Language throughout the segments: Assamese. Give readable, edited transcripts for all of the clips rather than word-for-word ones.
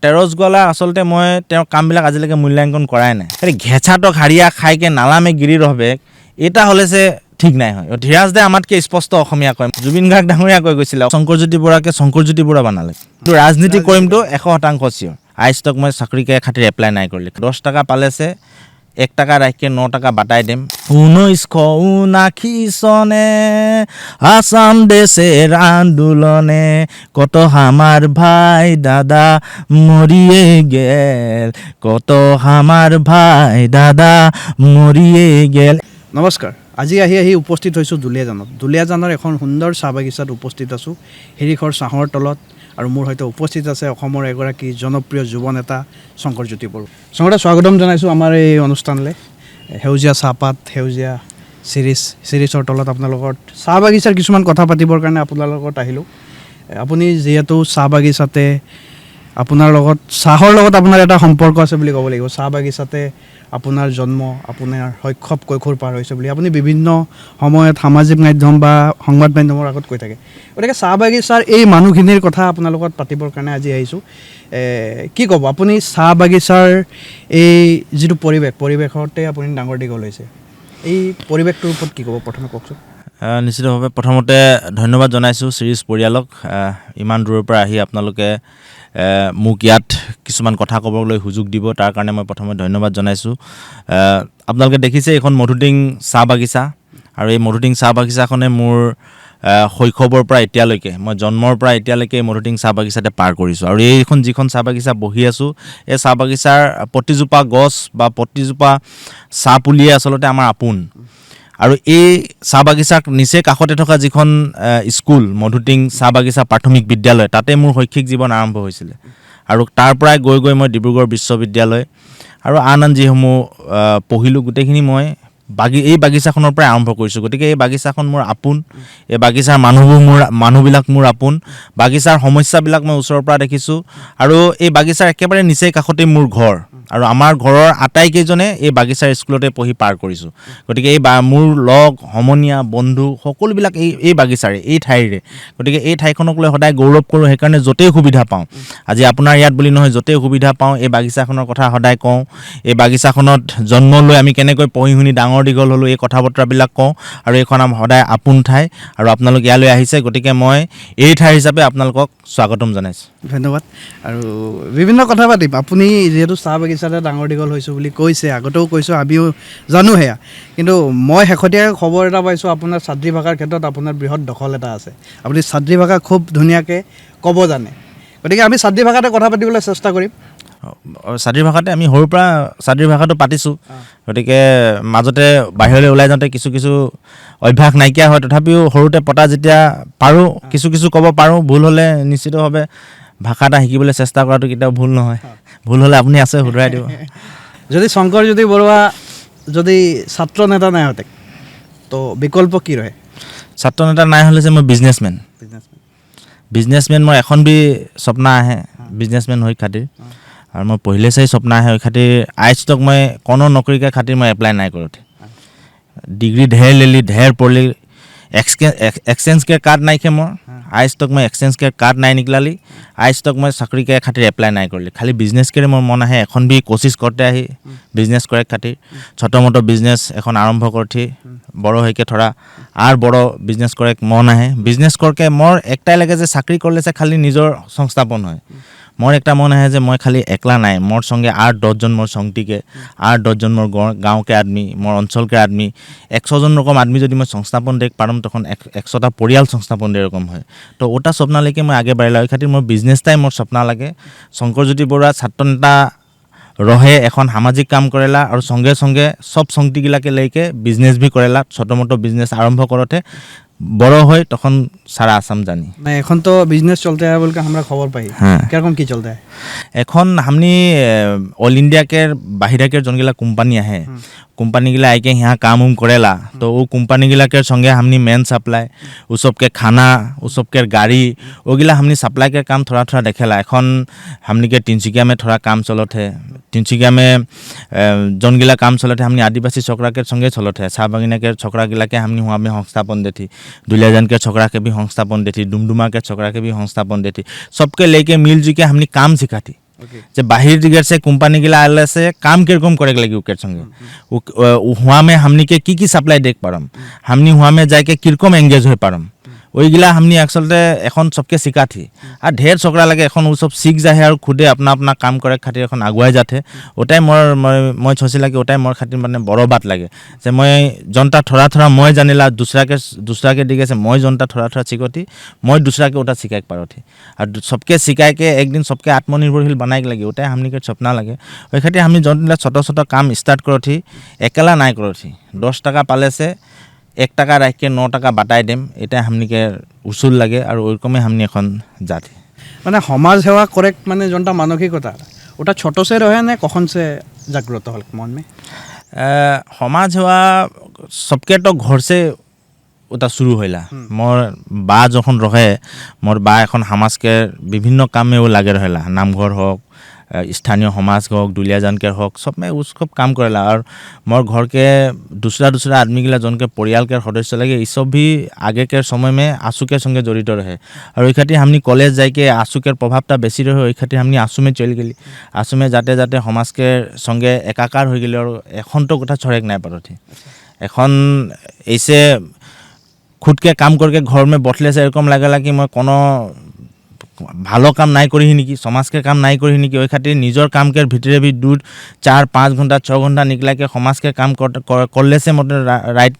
টেৰছ গোৱালা আচলতে মই তেওঁৰ কামবিলাক আজিলৈকে মূল্যাংকন কৰাই নাই খালি ঘেঁচাটক হাৰিয়া খাইকে নালামে গিৰি ৰহবে এটা হ'লে যে ঠিক নাই হয় ধীৰাজ দে আমাতকৈ স্পষ্ট অসমীয়া কয় জুবিন গাৰ্গ ডাঙৰীয়া কৈ গৈছিলে শংকৰজ্যোতি বৰাকে শংকৰজ্যোতি বৰা বনালে কিন্তু ৰাজনীতি কৰিমতো 100% চিয়ৰ আইষ্টক মই চাকৰিকে খাতিৰ এপ্লাই নাই কৰিলে 10 টাকা পালেছে 1 টাকা ৰাখিকে 9 টাকা বাটাই দিম 1979 চনে আসাম দেশের আন্দোলনে কত আমার ভাই দাদা মরিয়ে গেল কত আমার ভাই দাদা মরিয়ে গেল নমস্কাৰ আজি আহি উপস্থিত হৈছোঁ দুলীয়াজানৰ এখন সুন্দৰ চাহ বাগিচাত উপস্থিত আছোঁ হিৰিখৰ চাহৰ তলত আৰু মোৰ সৈতে উপস্থিত আছে অসমৰ এগৰাকী জনপ্ৰিয় যুৱ নেতা শংকৰজ্যোতি বড়ো শংকৰদা স্বাগতম জনাইছোঁ আমাৰ এই অনুষ্ঠানলৈ সেউজীয়া চাহপাত সেউজীয়া চিৰিজৰ তলত আপোনাৰ লগত চাহ বাগিচাৰ কিছুমান কথা পাতিবৰ কাৰণে আপোনাৰ লগত আহিলোঁ আপুনি যিহেতু চাহ বাগিচাতে আপোনাৰ লগত চাহৰ লগত আপোনাৰ এটা সম্পৰ্ক আছে বুলি ক'ব লাগিব চাহ বাগিচাতে আপোনাৰ জন্ম আপোনাৰ শৈশৱ কৈশোৰ পাৰ হৈছে বুলি আপুনি বিভিন্ন সময়ত সামাজিক মাধ্যম বা সংবাদ মাধ্যমৰ আগত কৈ থাকে গতিকে চাহ বাগিচাৰ এই মানুহখিনিৰ কথা আপোনাৰ লগত পাতিবৰ কাৰণে আজি আহিছোঁ কি ক'ব আপুনি চাহ বাগিচাৰ এই যিটো পৰিৱেশতে আপুনি ডাঙৰ দীঘল হৈছে এই পৰিৱেশটোৰ ওপৰত কি ক'ব প্ৰথমে কওকচোন নিশ্চিতভাৱে প্ৰথমতে ধন্যবাদ জনাইছোঁ চিৰিজ পৰিয়ালক ইমান দূৰৰ পৰা আহি আপোনালোকে মোক ইয়াত কিছুমান কথা ক'বলৈ সুযোগ দিব তাৰ কাৰণে মই প্ৰথমে ধন্যবাদ জনাইছোঁ আপোনালোকে দেখিছে এইখন মধুটিং চাহ বাগিচা আৰু এই মধুটিং চাহ বাগিচাখনে মোৰ শৈশৱৰ পৰা এতিয়ালৈকে মই জন্মৰ পৰা এতিয়ালৈকে এই মধুটিং চাহ বাগিচাতে পাৰ কৰিছোঁ আৰু এইখন যিখন চাহ বাগিচা বহি আছোঁ এই চাহ বাগিচাৰ প্ৰতিজোপা গছ বা প্ৰতিজোপা চাহ পুলিয়ে আচলতে আমাৰ আপোন আৰু এই চাহ বাগিচাৰ নিচেই কাষতে থকা যিখন স্কুল মধুটিং চাহ বাগিচা প্ৰাথমিক বিদ্যালয় তাতে মোৰ শৈক্ষিক জীৱন আৰম্ভ হৈছিলে আৰু তাৰ পৰাই গৈ মই ডিব্ৰুগড় বিশ্ববিদ্যালয় আৰু আন যিসমূহ পঢ়িলোঁ গোটেইখিনি মই এই বাগিচাখনৰ পৰাই আৰম্ভ কৰিছোঁ গতিকে এই বাগিচাখন মোৰ আপোন এই বাগিচাৰ মানুহবিলাক মোৰ আপোন বাগিচাৰ সমস্যাবিলাক মই ওচৰৰ পৰা দেখিছোঁ আৰু এই বাগিচাৰ একেবাৰে নিচেই কাষতেই মোৰ ঘৰ আৰু আমাৰ ঘৰৰ আটাইকেইজনে এই বাগিচাৰ স্কুলতে পঢ়ি পাৰ কৰিছোঁ গতিকে মোৰ লগ সমনীয়া বন্ধু সকলোবিলাক এই বাগিচাৰে এই ঠাইৰে গতিকে এই ঠাইখনক লৈ সদায় গৌৰৱ কৰোঁ সেইকাৰণে য'তেই সুবিধা পাওঁ আজি আপোনাৰ ইয়াত বুলি নহয় য'তেই সুবিধা পাওঁ এই বাগিচাখনৰ কথা সদায় কওঁ এই বাগিচাখনত জন্ম লৈ আমি কেনেকৈ পঢ়ি শুনি ডাঙৰ দীঘল হ'লোঁ এই কথা বতৰাবিলাক কওঁ আৰু এইখন সদায় আপোন ঠাই আৰু আপোনালোক ইয়ালৈ আহিছে গতিকে মই এই ঠাই হিচাপে আপোনালোকক স্বাগতম জনাইছোঁ ধন্যবাদ আৰু বিভিন্ন কথা পাতিম আপুনি যিহেতু চাহ বাগিচাতে ডাঙৰ দীঘল হৈছোঁ বুলি কৈছে আগতেও কৈছোঁ আমিও জানো সেয়া কিন্তু মই শেহতীয়াকৈ খবৰ এটা পাইছোঁ আপোনাৰ চাদ্ৰী ভাষাৰ ক্ষেত্ৰত আপোনাৰ বৃহৎ দখল এটা আছে আপুনি চাদ্ৰী ভাষা খুব ধুনীয়াকৈ ক'ব জানে গতিকে আমি চাদ্ৰী ভাষাতে কথা পাতিবলৈ চেষ্টা কৰিম চাদ্ৰী ভাষাতে আমি সৰুৰ পৰা চাদ্ৰী ভাষাটো পাতিছোঁ গতিকে মাজতে বাহিৰলৈ ওলাই যাওঁতে কিছু অভ্যাস নাইকিয়া হয় তথাপিও সৰুতে পতা যেতিয়া পাৰোঁ কিছু ক'ব পাৰোঁ ভুল হ'লে নিশ্চিতভাৱে ভাষা এটা শিকিবলৈ চেষ্টা কৰাটো কেতিয়াও ভুল নহয় ভুল হ'লে আপুনি আছে শুধৰাই দিব যদি শংকৰজ্যোতি বৰুৱা যদি ছাত্ৰ নেতা নাই হতে তো বিকল্প কি ৰহে ছাত্ৰ নেতা নাই হ'লে যে মই বিজনেছমেন মোৰ এখন স্বপ্ন আহে বিজনেছমেন হৈ খাতিৰ আৰু মই পঢ়িলে চাই স্বপ্ন আহে হৈ খাতিৰ আইষ্টক মই কোনো নকৰিকে খাতিৰ মই এপ্লাই নাই কৰোঁতে ডিগ্ৰী ঢেৰ লেলি ঢেৰ পঢ়লি एक्सचेंज के कार्ड নাই खे मोर आज तक मैं एक्सचेंज के कार्ड নাই निकलाली आज तक मैं चाकरी के खातिर एप्लाई নাই करली खाली बिजनेस के मोर मन है এখন भी कोशिश करते आही बिजनेस करे खातिर छोटो मोटो बिजनेस এখন आरंभ करथी बड़ो है के थोड़ा आर बड़ो बिजनेस करे मन है बिजनेस करके मोर एकटाই লাগে যে চাকৰি কৰলে से खाली নিজৰ সংস্থাপন হয় मोर एक मन है जो मैं खाली एकला ना मोर संगे 8-10 जन मोर संगती के 8-10 जन मोर गाँव के आदमी मोर अंचल के आदमी 100 जन रकम आदमी जो मैं संस्थापन देख पारम तक 100टा परियाल संस्थापन दे रकम है तो ओटा सपना लेके मैं आगे बढ़ खातिर मोर बिजनेसटाई मोर सपना लगे शंकरज्योति बरुवा छात्र नेता रहे এখন সামাজিক কাম কৰেলা আৰু संगे संगे सब संगतीगिलाके लेके बिजनेस भी करेला छोटो मोटो बिजनेस आरम्भ करते बड़ो है तखन सारा आसाम जानी नहीं এখন तो बिजनेस चलते है बोल के हमरा खबर पाई किरकम की चलता है এখন हमनी ऑल इंडिया के बाहिरा के जोनगिला कंपनी है कंपनी गिला आके यहाँ काम करेला तो वो कंपनी गिला के संगे हमनी मेन सप्लाई उ सब के खाना उ सब के गाड़ी वो गिला हमनी सप्लाई के काम थोड़ा थोड़ा देखेला এখন हमनी के तिनसुकिया में थोड़ा काम चलत है तिनसुकिया में जोनगिला काम चलत है हमनी आदिवासी छोकरा के संगे चलत है चाह बागिना के छोकरा गिला के हमनी वहाँ में संस्थापन देती दुलियाजान के छोकरा के भी संस्थापन देती डुमडुमा के छोकरा के भी संस्थापन देती सबके लेके मिलजुल के हमनी काम सिखाती যে बाहर दिगर से कंपनी गिला आले से काम किरकम करे लगी उकेर संगे हुआ में हमनी के की सप्लाई देख पारम हमनी हुआ में जाके किरकम एंगेज हो पारम ওইগিলা हमनी আচলতে এখন सबके শিকাথি আর ঢের চকরা লাগে এখন ও সব শিখ যায় আর খুদে আপনা আপনা কাম করে খাতির এখন আগুৱাই যাতে ওটাই মই ছছি লাগে ওটাই মোৰ খাতিৰ মানে বড় বাত লাগে যে মই জনতা থৰা থৰা মই জানিলা দুসৰাকে দিগেছে মই জনতা থৰা থৰা চিকতি মই দুসরাকে ওটা শিকাইক পারথি আর सबके শিকাইকে একদিন सबके आत्मनिर्भरशील बनाइक লাগে ওটাই हमनी के सपना লাগে ওই খাতির আমি জনতা ছোট ছোট কাম স্টার্ট করথি একেলা নাই করথি 10 টাকা পালেছে 1 টাকা রাখ के 9 টাকা বাটাই দেম এটা हमनी के উসুল লাগে আর ওইরকমই हमनी এখন যাতে মানে সমাজ সেৱা কৰে মানে যোনটা মানসিকতা ওটা ছোট সে ৰহে না কখন সে জাগ্ৰত হল मन में সমাজ সেৱা सबके तो घर से ওটা শুরু হইলা মোর বা যখন রহে মোর বা এখন সমাজকে বিভিন্ন কামেও লাগে রহেলা নামঘর হোক स्थानीय समाज होक दुलियाजान के होक सब में उसको काम करेला और मोर घर के दूसरा आदमी गिला जन के परियाल के सदस्य लगे ये सब भी आगे के समय में आसू के संगे जड़ित रहे और वही खातिर हमनी कॉलेज जाए के आसू के प्रभावटा बेसी रहे वही खातिर हमनी आसू में चल गली आसू में जाते जाते समाज के संगे एकाकार हो गली और एखन तो कथा छड़ेक नहीं पारथी एखन ऐसे खुद के काम करके घर में बठले से एरकम लागला कि मैं कोनो ভালো কাম নাই করি নেকি সমাজকে কাম নাই করি নেকি ওই খাतिर নিজৰ কামকে ভিতরে भी 2-4-5 ঘন্টা 6 ঘন্টা নিকলাকে সমাজকে কাম করলে সে মতে রাইট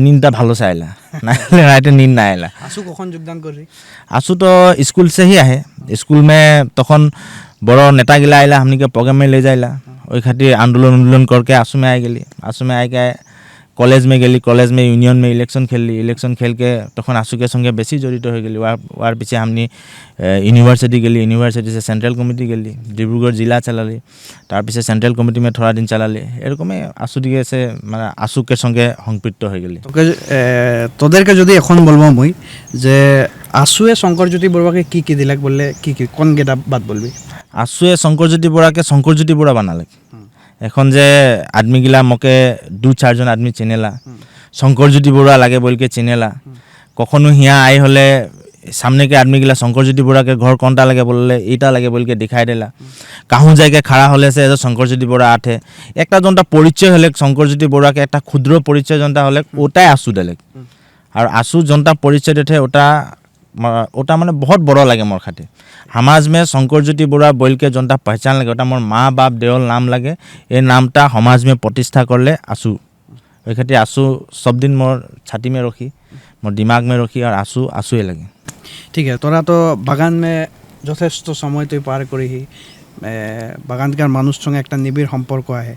নিন্দা ভালো চাইলা নাইলে রাইটে নিন না আইলা আসু কখন যোগদান করি আসু তো स्कूल से ही आहे स्कूल में तখন बड़ नेता गिला आइला हमनी के प्रोग्राम में ले जाइला ओई खातिर आंदोलन करके आसू में आई गेली आसू में आई के कॉलेज में गेली कॉलेज में यूनियन में इलेक्शन खेल के तखन आसू के संगे बेसी जड़ित हो गेली वार पीछे हमनी यूनिवर्सिटी गेली यूनिवर्सिटी से सेंट्रल कमिटी गेली डिब्रुगढ़ जिला चलाली तार पीछे सेंट्रल कमिटी में थोड़ा दिन चलाली एरकमे आसू दिगे से মানে आसू के संगे संपृक्त हो गेली তোদেরকে যদি এখন বলবো মই যে আসুয়ে শঙ্করজ্যোতি বড়াকে কি দিলাক বললে কি কোন গেটা বাদ বলবি আসুয়ে শঙ্করজ্যোতি বড়াকে শঙ্করজ্যোতি বড়া বানালে এখন যে आदमी गिला मके 2-4 जन आदमी चिनेला शंकरज्योति बड़ा लागे बोल के चिनेला कखनो हिया आई हले सामने के आदमी गिला शंकरज्योति बड़ा के घर कोनटा लागे बोलले एटा लागे बोल के दिखाई देला काहू जाके खड़ा हले से शंकरज्योति बड़ा आठे एकटा जनता परिचय हले शंकरज्योति बड़ा के एकटा क्षुद्र परिचय जनता हले ओटाई आसू देले और आसू जनता परिचय देथे ओटा माने बहुत बड़ा लगे मोर खातिर समाज में शंकरज्योति बड़ा बोल के जनता पहचान लगे ओटा मोर माँ बाप देवल नाम लगे ये नामटा समाज में प्रतिष्ठा करले आसू ओई खातिर आसू सब दिन मोर छाती में रखी मोर दिमाग में रखी और आसूए लगे ठीक है तोरा तो बागान में যথেষ্ট সময় তুই পার করিহি বাগানকার মানুষের সঙ্গে একটা নিবিড় সম্পর্ক আহে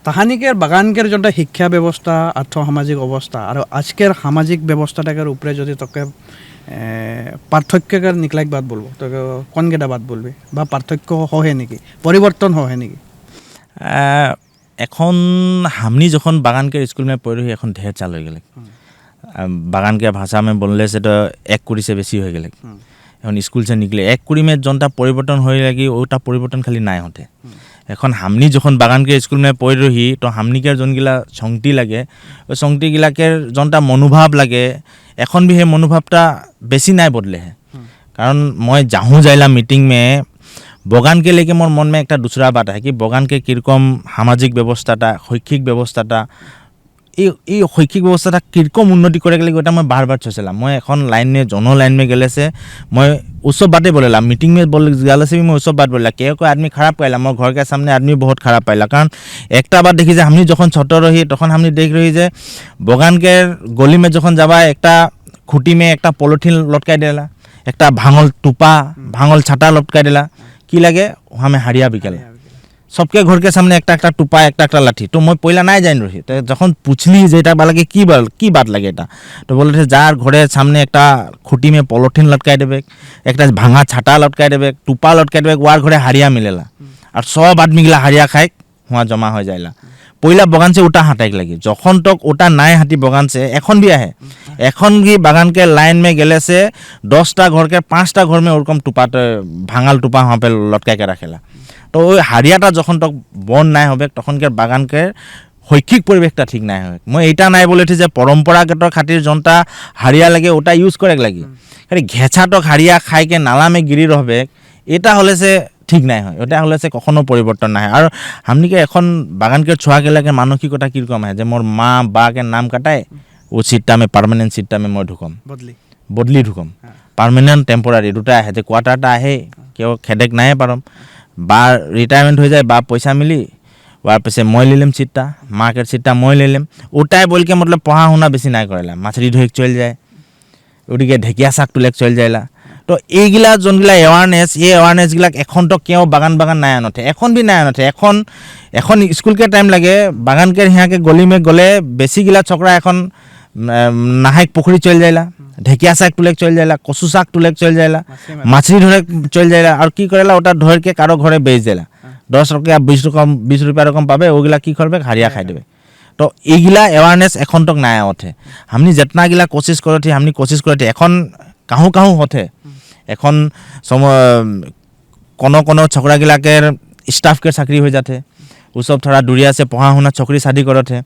তাহানিকের বাগানকের যেটা শিক্ষা ব্যবস্থা আর্থ সামাজিক অবস্থা আর আজকের সামাজিক ব্যবস্থাটাকের উপরে যদি তোকে পার্থক্যের নিকলাইক বাদ বলবো তোকে কোন গেটা বাদ বলবি বা পার্থক্য হয় নাকি পরিবর্তন হয় নাকি এখন हमनी যখন बागान के स्कूल में पढ़ी এখন ढेर चाल हो गए बागान के भाषा में बोलले से तो 1 कुड़ी से बेसी हो गए এখন स्कूल से निकले 1 कुड़ी में जनता परिवर्तन हो लगी ओटा परिवर्तन खाली নাই होते এখন हमनी যখন बागान के स्कूल में पढ़ रही तो हमनी के जन गिला संगति लगे ओই संगति गिला के जनता मनोभाव लगे এখন भी हे मनोभावटा बेसी নাই बदले है कारण मैं जाऊँ जाइला मीटिंग में बगान के लेके मोर मन में एक दूसरा बात है कि बगान के किरकम सामाजिक व्यवस्थाटा शैक्षिक व्यवस्थाटा এই শৈক্ষিক ব্যৱস্থাটা কিরকম উন্নতি করে গেলে ওটা मैं बार बार सोचला मैं এখন लाइन में जन लाइन में गेले से मैं उस सब बातें बोलेला मीटिंग में बोल गले से भी मैं उस सब बात बोलेला कोई आदमी खराब पाइला मोर घर के सामने आदमी बहुत खराब पाइला कारण एक बात देखी जे हमनी जखन छोट रही तखन हमनी देख रही जे बगान के गली में जखन जाबा एक खुटी में एक पॉलिथिन लटकाई देला एक भांगल टुपा भांगल छाता लटकाई देला कि लगे हमें हाड़िया बिकेला सबके घर के सामने एक टुपा एक लाठी तो मैं पहला नहीं जान रही तो जखन पूछली जे एटा बालागे की बात लगे एटा तो बोले जार घरे सामने एक खुटी में पॉलिथिन लटकाई देबे एक भांगा छाता लटकाई देबे टुपा लटकाई देबे वार घरे हाड़िया मिलेला और सब आदमी गिला हाड़िया खाई वहाँ जमा हो जाएला पहला बगान से उठा हाटाइक लगी जखन तक उठा नाई हाथी बगान से एखन भी आहे एखन भी बागान के लाइन में गेले से 10टा घर के 5टा घर में ओरकम टुपा भांगाल टुपा वहाँ पे लटकाई के रखेला तो ওই হাড়িয়াটা যখন তক বন নাই হবে তখনকে বাগানকে শৈক্ষিক পরিবেশটা ঠিক নাই হয় মই এটা নাই বলে যে পরম্পরাগত খাতির জনতা হাড়িয়া লাগে ওটা ইউজ করে লাগি আরে ঘেছাটক হাড়িয়া খাইকে নালা में गिरी रहबे এটা হলেছে ঠিক নাই হয়, এটা হলেছে কখনো পরিবর্তন নাই। আর হামনিকে এখন বাগানকে ছোঁয়াকে মানসিকতা কীরকম হয় যে মোর মা বাকে নাম কাটায় ও সিটটা আমি পার্মানেন্ট সিটটা আমি মই ঢুকম বদলি ঢুকম পার্মানেন্ট টেম্পোরারি দুটা আহে যে কোয়ার্টারটা আহে কেউ খেদেক নাই পারম বা রিটায়ারমেন্ট হয়ে যায় বা পয়সা মিলি ওয়ার পিছে মই লিলাম সিটটা মাকের সিটটা মই লিলাম ওটাই বলকে মতলব পড়া শুনা বেশি নাই করালাম মাছরি ধরে চল যায় ওদিকে ঢেকিয়া শাক তুলে চল যায়লা। তো এইগিলা যোনগিলা এৱাৰনেছ এই এৱাৰনেছগিলাক এখন তো কেউ বাগান নাই আনতে এখন বি নাই আনতে এখন স্কুলকে টাইম লাগে বাগানকে হিয়াকে গলি মে গলে বেছিগিলা চকরা এখন নাহাইক পুখুৰী চল যায়লা ঢেকিয়া শাক তুলে চল যায়লা কচু শাক তুলে চল যায়লা মাছরি ধরে চল যায়লা আর কি করেলা ওটা ধরকে কারো ঘরে বেচ যায়লা 10 টাকা 20 রুপিয়া রকম পাবে ওগুলা কি করবে হারিয়া খাই দেবে। তো এইগিলা এৱাৰনেছ এখন তক নাই ওঠে हमनी जितना गिला कोशिश करते हमनी कोशिश करते এখন কাহু কাহু হতে এখন কোনো ছকরা গিলাকে স্টাফকে চাকরি হয়ে যাতে উসব থোड़ा দুরিয়া से পড়া শুনা চকরি শাদি করতে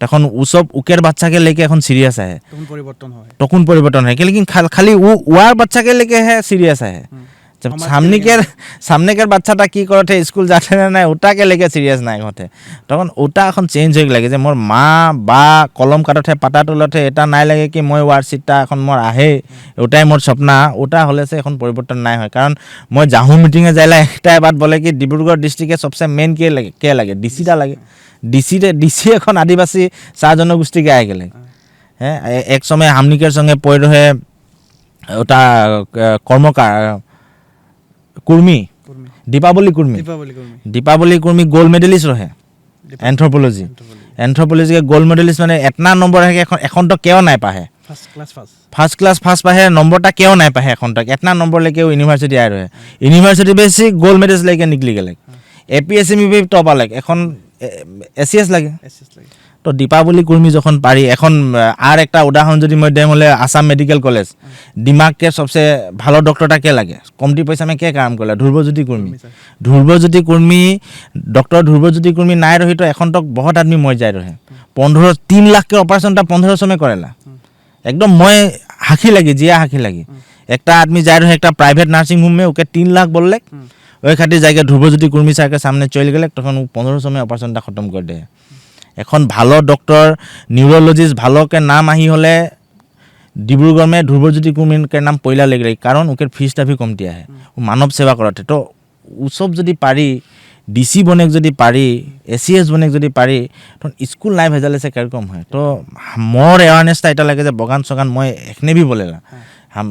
তখন উসব উকের বাচ্চাকে लेके এখন সিরিয়াস है তখন পরিবর্তন হয় लेकिन खाली ওয়ার বাচ্চাকে लेके है सीरियस है जब सामने के বাচ্চাটা কি করতে স্কুল যাতে না ওটাকে लेके সিরিয়াস নাই হতে তখন ওটা এখন চেঞ্জ হয়ে লাগে যে মোর মা বা কলম কাটতে পাতা তুলতে এটা নাই লাগে কি মই ওয়ার সিটটা এখন মোর আহে ওটাই মোর স্বপ্না ওটা হলেছে এখন পরিবর্তন নাই হয় কারণ মই জাহু মিটিংয়ে যাইলা একটা বাত বলে কি ডিব্ৰুগড় ডিস্ট্রিক্টে सबसे মেইন কে লাগে ডিসিটা লাগে ডিসি এখন আদিবাসী চাহ জনগোষ্ঠীকে আই গেলে হ্যাঁ এক সময় হামনিকের সঙ্গে পড়ে রহে ওটা কর্মকার কুর্মি দীপাবলি কুর্মি গোল্ড মেডেলিস্ট रहे एंथ्रोपोलॉजी के गोल्ड मेडलिस्ट माने इतना नंबर है এখন তো কেউ নাই পাহে ফার্স্ট ক্লাস ফার্স্ট পাহে নম্বরটা কেউ নাই পাহে এখন তক इतना नंबर लेके यूनिवर्सिटी आय रहे यूनिवर्सिटी बेसी गोल्ड मेडल्स लेके निकली गेले एपीएससी में भी टॉप आले এখন एसीएस লাগে তো দীপাবলি কুর্মি যখন পারি এখন আর একটা উদাহরণ যদি মই দেম হলে আসাম মেডিকেল কলেজ दिमाग के सबसे ভালো ডক্টরটা কে লাগে কমটি পয়সা মে কে কাম করলা ধ্রুবজ্যোতি কুর্মি ডক্টর ধ্রুবজ্যোতি কুর্মি নাই রহি তো এখন তক বহুত आदमी মর যায় রহে 3 লাখ के অপারেশনটা 1500 में করেলা एकदम মই হাকি লাগি একটা आदमी যায় রহে একটা প্রাইভেট নার্সিং হোম में ওকে 3 লাখ बोलले ওই খাটি জায়গা ধ্রুবজ্যোতি কুর্মি স্যারকে সামনে চলে গেলে তখন 1500 में অপারেশনটা খতম করে দে এখন ভালো ডক্টর নিউরোলজিস্ট ভালো के नाम आही হলে डिब्रुगढ़ में ध्रुवज्योति कुर्मी के नाम पहला लग रही कारण उनके फीसटा भी कमतिया है वो मानव सेवा करते तो उ सब जदि पारी डीसी बने जदि पारी एसीएस बने जदि पारी तो स्कूल नहीं भेजाले से कम है तो मोर एवारनेस এটা লাগে যে बगान सगान मैं एखने भी बोलेला हम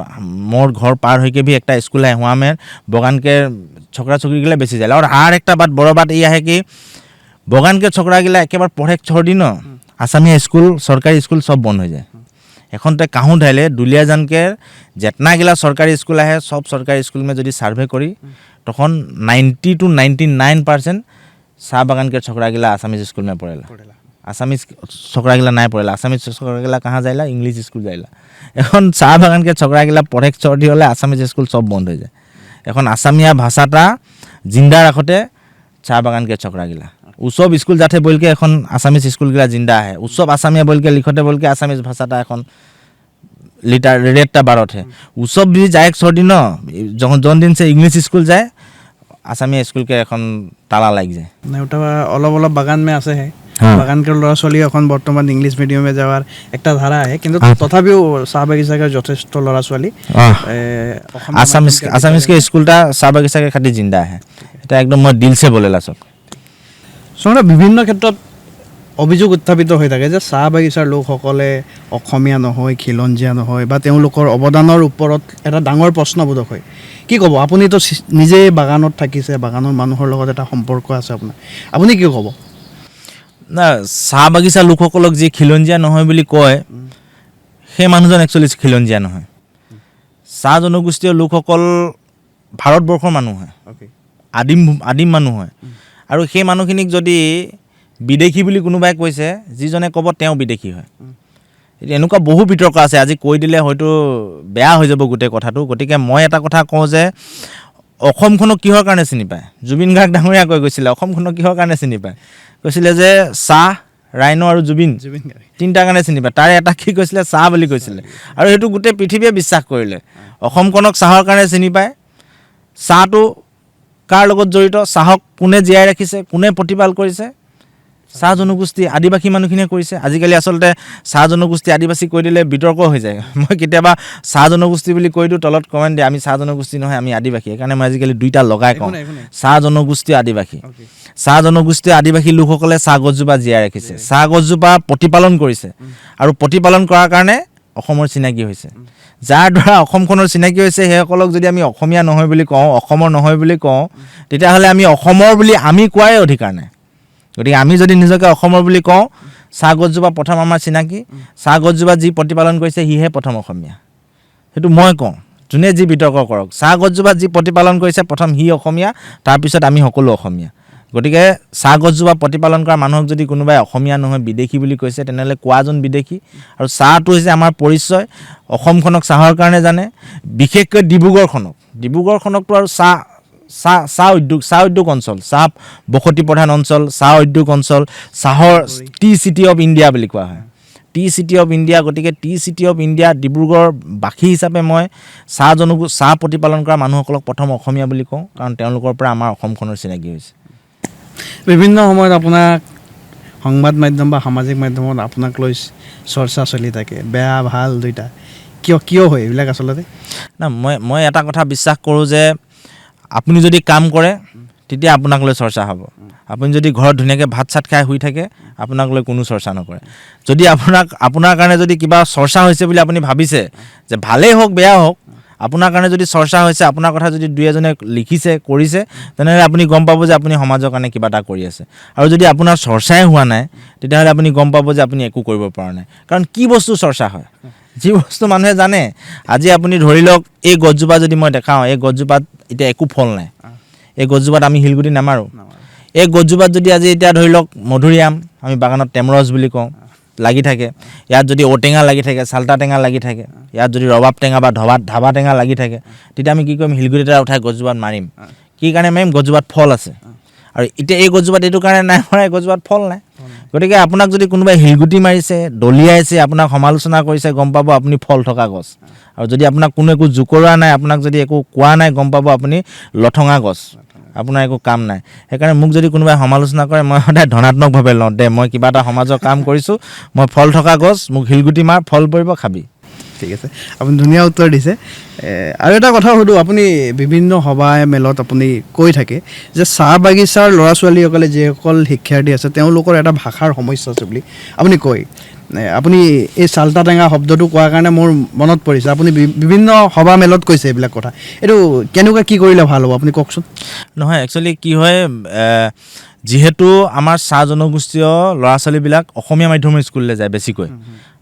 मोर घर पार होके भी एक स्कूल है वहाँ में बगान के छोकरा छोकरी गिला बेसी जाए और एक बात बड़ बात यह है कि बगान के छोकरा गिला एक बार पढ़े छोड़ दी न आसामी स्कूल सरकारी स्कूल सब बंद हो जाए এখন তো কাহু ঢাইলে দুলিয়াজানকে যেতনা গিলা সরকারি স্কুল আহে সব সরকারি স্কুল में যদি সার্ভে করি তখন 90 to 99% চাহ বাগানকে ছকরা গিলা আসামিজ স্কুল में পড়েলা আসামিজ ছকরা গিলা নাই পড়েলা আসামিজ ছকরা গিলা কাহা যাইলা ইংলিশ স্কুল যাইলা এখন চাহ বাগানকে ছকরা গিলা পড়ে চড়ি হলে আসামিজ স্কুল সব বন্ধ হয়ে যায় এখন আসামিয়া ভাষাটা জিন্দা রাখতে চাহ বাগানকে ছকরা গিলা উৎসব স্কুল যাতে বলকে এখন আসামিজ স্কুল গিলা জিন্দা আহে উৎসব আসামিয়া বলকে লিখতে বলকে আসামিজ ভাষাটা এখন লিটার রেটটা বাড়তে উৎসব भी যায় ছড়ি ন যখন জন দিন से इंग्लिश स्कूल যায় আসামিয়া স্কুল के এখন তালা লাগ যায় না ওটা অলপ বাগান में আছে है বাগান के ল'ৰা ছোৱালী এখন বৰ্তমান ইংলিশ মিডিয়ামে যাওয়াৰ একটা ধাৰা আছে কিন্তু তথাপিও চাহ বাগিচাৰ যথেষ্ট ল'ৰা ছোৱালী আসামিজ के স্কুলটা চাহ বাগিচাৰ খাতি জিন্দা আহে এটা একদম মই দিল से बोलेला सब সঙ্গে বিভিন্ন ক্ষেত্ৰত অভিযোগ উত্থাপিত হৈ থাকে যে চাহ বাগিচাৰ লোকসকলে অসমীয়া নহয় খিলঞ্জীয়া নহয় বা তেওঁলোকৰ অৱদানৰ ওপৰত এটা ডাঙৰ প্ৰশ্নবোধক হয় কি ক'ব আপুনি তো নিজে বাগানত থাকিছে বাগানৰ মানুহৰ লগত এটা সম্পৰ্ক আছে আপোনাৰ আপুনি কি ক'ব না চাহ বাগিচাৰ লোকসকলক যি খিলঞ্জীয়া নহয় বুলি কয় সেই মানুহজন একচুৱেলি খিলঞ্জীয়া নহয় চাহ জনগোষ্ঠীয় লোকসকল ভাৰতবৰ্ষৰ মানুহ হয় আদিম মানুহ হয় আৰু সেই মানুহখিনিক যদি বিদেশী বুলি কোনোবাই কৈছে যিজনে ক'ব তেওঁ বিদেশী হয় এনেকুৱা বহু বিতৰ্ক আছে আজি কৈ দিলে হয়তো বেয়া হৈ যাব গোটেই কথাটো গতিকে মই এটা কথা কওঁ যে অসমখনক কিহৰ কাৰণে চিনি পায় জুবিন গাৰ্গ ডাঙৰীয়া কৈ গৈছিলে অসমখনক কিহৰ কাৰণে চিনি পায় কৈছিলে যে চাহ ৰাইনো আৰু জুবিন তিনিটা কাৰণে চিনি পায় তাৰে এটা কি কৈছিলে চাহ বুলি কৈছিলে আৰু সেইটো গোটেই পৃথিৱীয়ে বিশ্বাস কৰিলে অসমখনক চাহৰ কাৰণে চিনি পায় চাহটো কাৰ লগত জড়িত, চাহক কোনে জীয়াই ৰাখিছে, কোনে প্ৰতিপাল কৰিছে, চাহ জনগোষ্ঠী আদিবাসী মানুহখিনিয়ে কৰিছে। আজিকালি আচলতে চাহ জনগোষ্ঠী আদিবাসী কৈ দিলে বিতৰ্ক হৈ যায়। মই কেতিয়াবা চাহ জনগোষ্ঠী বুলি কৈ দিওঁ, তলত কমেণ্ট দিয়ে আমি চাহ জনগোষ্ঠী নহয়, আমি আদিবাসী। সেইকাৰণে মই আজিকালি দুইটা লগাই কওঁ, চাহ জনগোষ্ঠী আদিবাসী। চাহ জনগোষ্ঠী আদিবাসী লোকসকলে চাহ গছজোপা জীয়াই ৰাখিছে, চাহ গছজোপা প্ৰতিপালন কৰিছে, আৰু প্ৰতিপালন কৰাৰ কাৰণে অসমৰ চিনাকি হৈছে। যাৰ দ্বাৰা অসমখনৰ চিনাকি হৈছে, সেইসকলক যদি আমি অসমীয়া নহয় বুলি কওঁ, অসমৰ নহয় বুলি কওঁ, তেতিয়াহ'লে আমি অসমৰ বুলি আমি কোৱাই অধিকাৰ নাই। গতিকে আমি যদি নিজকে অসমৰ বুলি কওঁ, চাহ গছজোপা প্ৰথম আমাৰ চিনাকি, চাহ গছজোপা যি প্ৰতিপালন কৰিছে সিহে প্ৰথম অসমীয়া। সেইটো মই কওঁ, যোনে যি বিতৰ্ক কৰক, চাহ গছজোপা যি প্ৰতিপালন কৰিছে প্ৰথম সি অসমীয়া, তাৰপিছত আমি সকলো অসমীয়া। গতিকে চাহ গছজোপা প্ৰতিপালন কৰা মানুহক যদি কোনোবাই অসমীয়া নহয় বিদেশী বুলি কৈছে, তেনেহ'লে কোৱাজন বিদেশী। আৰু চাহটো হৈছে আমাৰ পৰিচয়। অসমখনক চাহৰ কাৰণে জানে, বিশেষকৈ ডিব্ৰুগড়খনকতো আৰু চাহ উদ্যোগ অঞ্চল, চাহ বসতি প্ৰধান অঞ্চল, চাহ উদ্যোগ অঞ্চল, চাহৰ টি চিটি অফ ইণ্ডিয়া বুলি কোৱা হয়, টি চিটি অফ ইণ্ডিয়া। গতিকে টি চিটি অফ ইণ্ডিয়া ডিব্ৰুগড়বাসী হিচাপে মই চাহ প্ৰতিপালন কৰা মানুহসকলক প্ৰথম অসমীয়া বুলি কওঁ, কাৰণ তেওঁলোকৰ পৰা আমাৰ অসমখনৰ চিনাকি হৈছে। বিভিন্ন সময়ত আপোনাক সংবাদ মাধ্যম বা সামাজিক মাধ্যমত আপোনাক লৈ চৰ্চা চলি থাকে, বেয়া ভাল দুইটা। কিয় হয় এইবিলাক আচলতে? না, মই এটা কথা বিশ্বাস কৰোঁ যে আপুনি যদি কাম কৰে তেতিয়া আপোনাক লৈ চৰ্চা হ'ব। আপুনি যদি ঘৰত ধুনীয়াকৈ ভাত চাত খাই শুই থাকে, আপোনাক লৈ কোনো চৰ্চা নকৰে। যদি আপোনাৰ কাৰণে যদি কিবা চৰ্চা হৈছে বুলি আপুনি ভাবিছে, যে ভালেই হওক বেয়া হওক, আপোনাৰ কাৰণে যদি চৰ্চা হৈছে, আপোনাৰ কথা যদি দুই এজনে লিখিছে কৰিছে, তেনেহ'লে আপুনি গম পাব যে আপুনি সমাজৰ কাৰণে কিবা এটা কৰি আছে। আৰু যদি আপোনাৰ চৰ্চাই হোৱা নাই, তেতিয়াহ'লে আপুনি গম পাব যে আপুনি একো কৰিব পৰা নাই। কাৰণ কি বস্তু চৰ্চা হয়, যি বস্তু মানুহে জানে। আজি আপুনি ধৰি লওক, এই গছজোপা যদি মই দেখাওঁ, এই গছজোপাত এতিয়া একো ফল নাই, এই গছজোপাত আমি শিলগুটি নামাৰোঁ। এই গছজোপাত যদি আজি এতিয়া ধৰি লওক মধুৰিআম, আমি বাগানত টেমৰছ বুলি কওঁ, লাগি থাকে, ইয়াত যদি ঔটেঙা লাগি থাকে, চাল্টা টেঙা লাগি থাকে, ইয়াত যদি ৰবাব টেঙা বা ধাবা টেঙা লাগি থাকে, তেতিয়া আমি কি কৰিম, শিলগুটি এটা উঠাই গছজোপাত মাৰিম। কি কাৰণে মাৰিম? গছজোপাত ফল আছে। আৰু এতিয়া এই গছজোপাত এইটো কাৰণে নাই মৰা, এই গছজোপাত ফল নাই। গতিকে আপোনাক যদি কোনোবাই শিলগুটি মাৰিছে, দলিয়াইছে, আপোনাক সমালোচনা কৰিছে, গম পাব আপুনি ফল থকা গছ। আৰু যদি আপোনাক কোনো একো জোকৰোৱা নাই, আপোনাক যদি একো কোৱা নাই, গম পাব আপুনি লঠঙা গছ, আপোনাৰ একো কাম নাই। সেইকাৰণে মোক যদি কোনোবাই সমালোচনা কৰে, মই সদায় ধনাত্মকভাৱে লওঁ, দে মই কিবা এটা সমাজৰ কাম কৰিছোঁ, মই ফল থকা গছ, মোক শিলগুটি মাৰ, ফল পৰিব, খাবি। ঠিক আছে, আপুনি ধুনীয়া উত্তৰ দিছে। আৰু এটা কথা সুধোঁ, আপুনি বিভিন্ন সভা মেলত আপুনি কৈ থাকে যে চাহ বাগিচাৰ ল'ৰা ছোৱালীসকলে যিসকল শিক্ষাৰ্থী আছে, তেওঁলোকৰ এটা ভাষাৰ সমস্যা আছে বুলি আপুনি কয়। আপুনি এই চাল্টা টেঙা শব্দটো কোৱাৰ কাৰণে মোৰ মনত পৰিছে, আপুনি বিভিন্ন সভা মেলত কৈছে এইবিলাক কথা। এইটো কেনেকুৱা কি কৰিলে ভাল হ'ব আপুনি কওকচোন। নহয়, একচুৱেলি কি হয়, যিহেতু আমাৰ চাহ জনগোষ্ঠীয় ল'ৰা ছোৱালীবিলাক অসমীয়া মাধ্যমৰ স্কুললৈ যায় বেছিকৈ,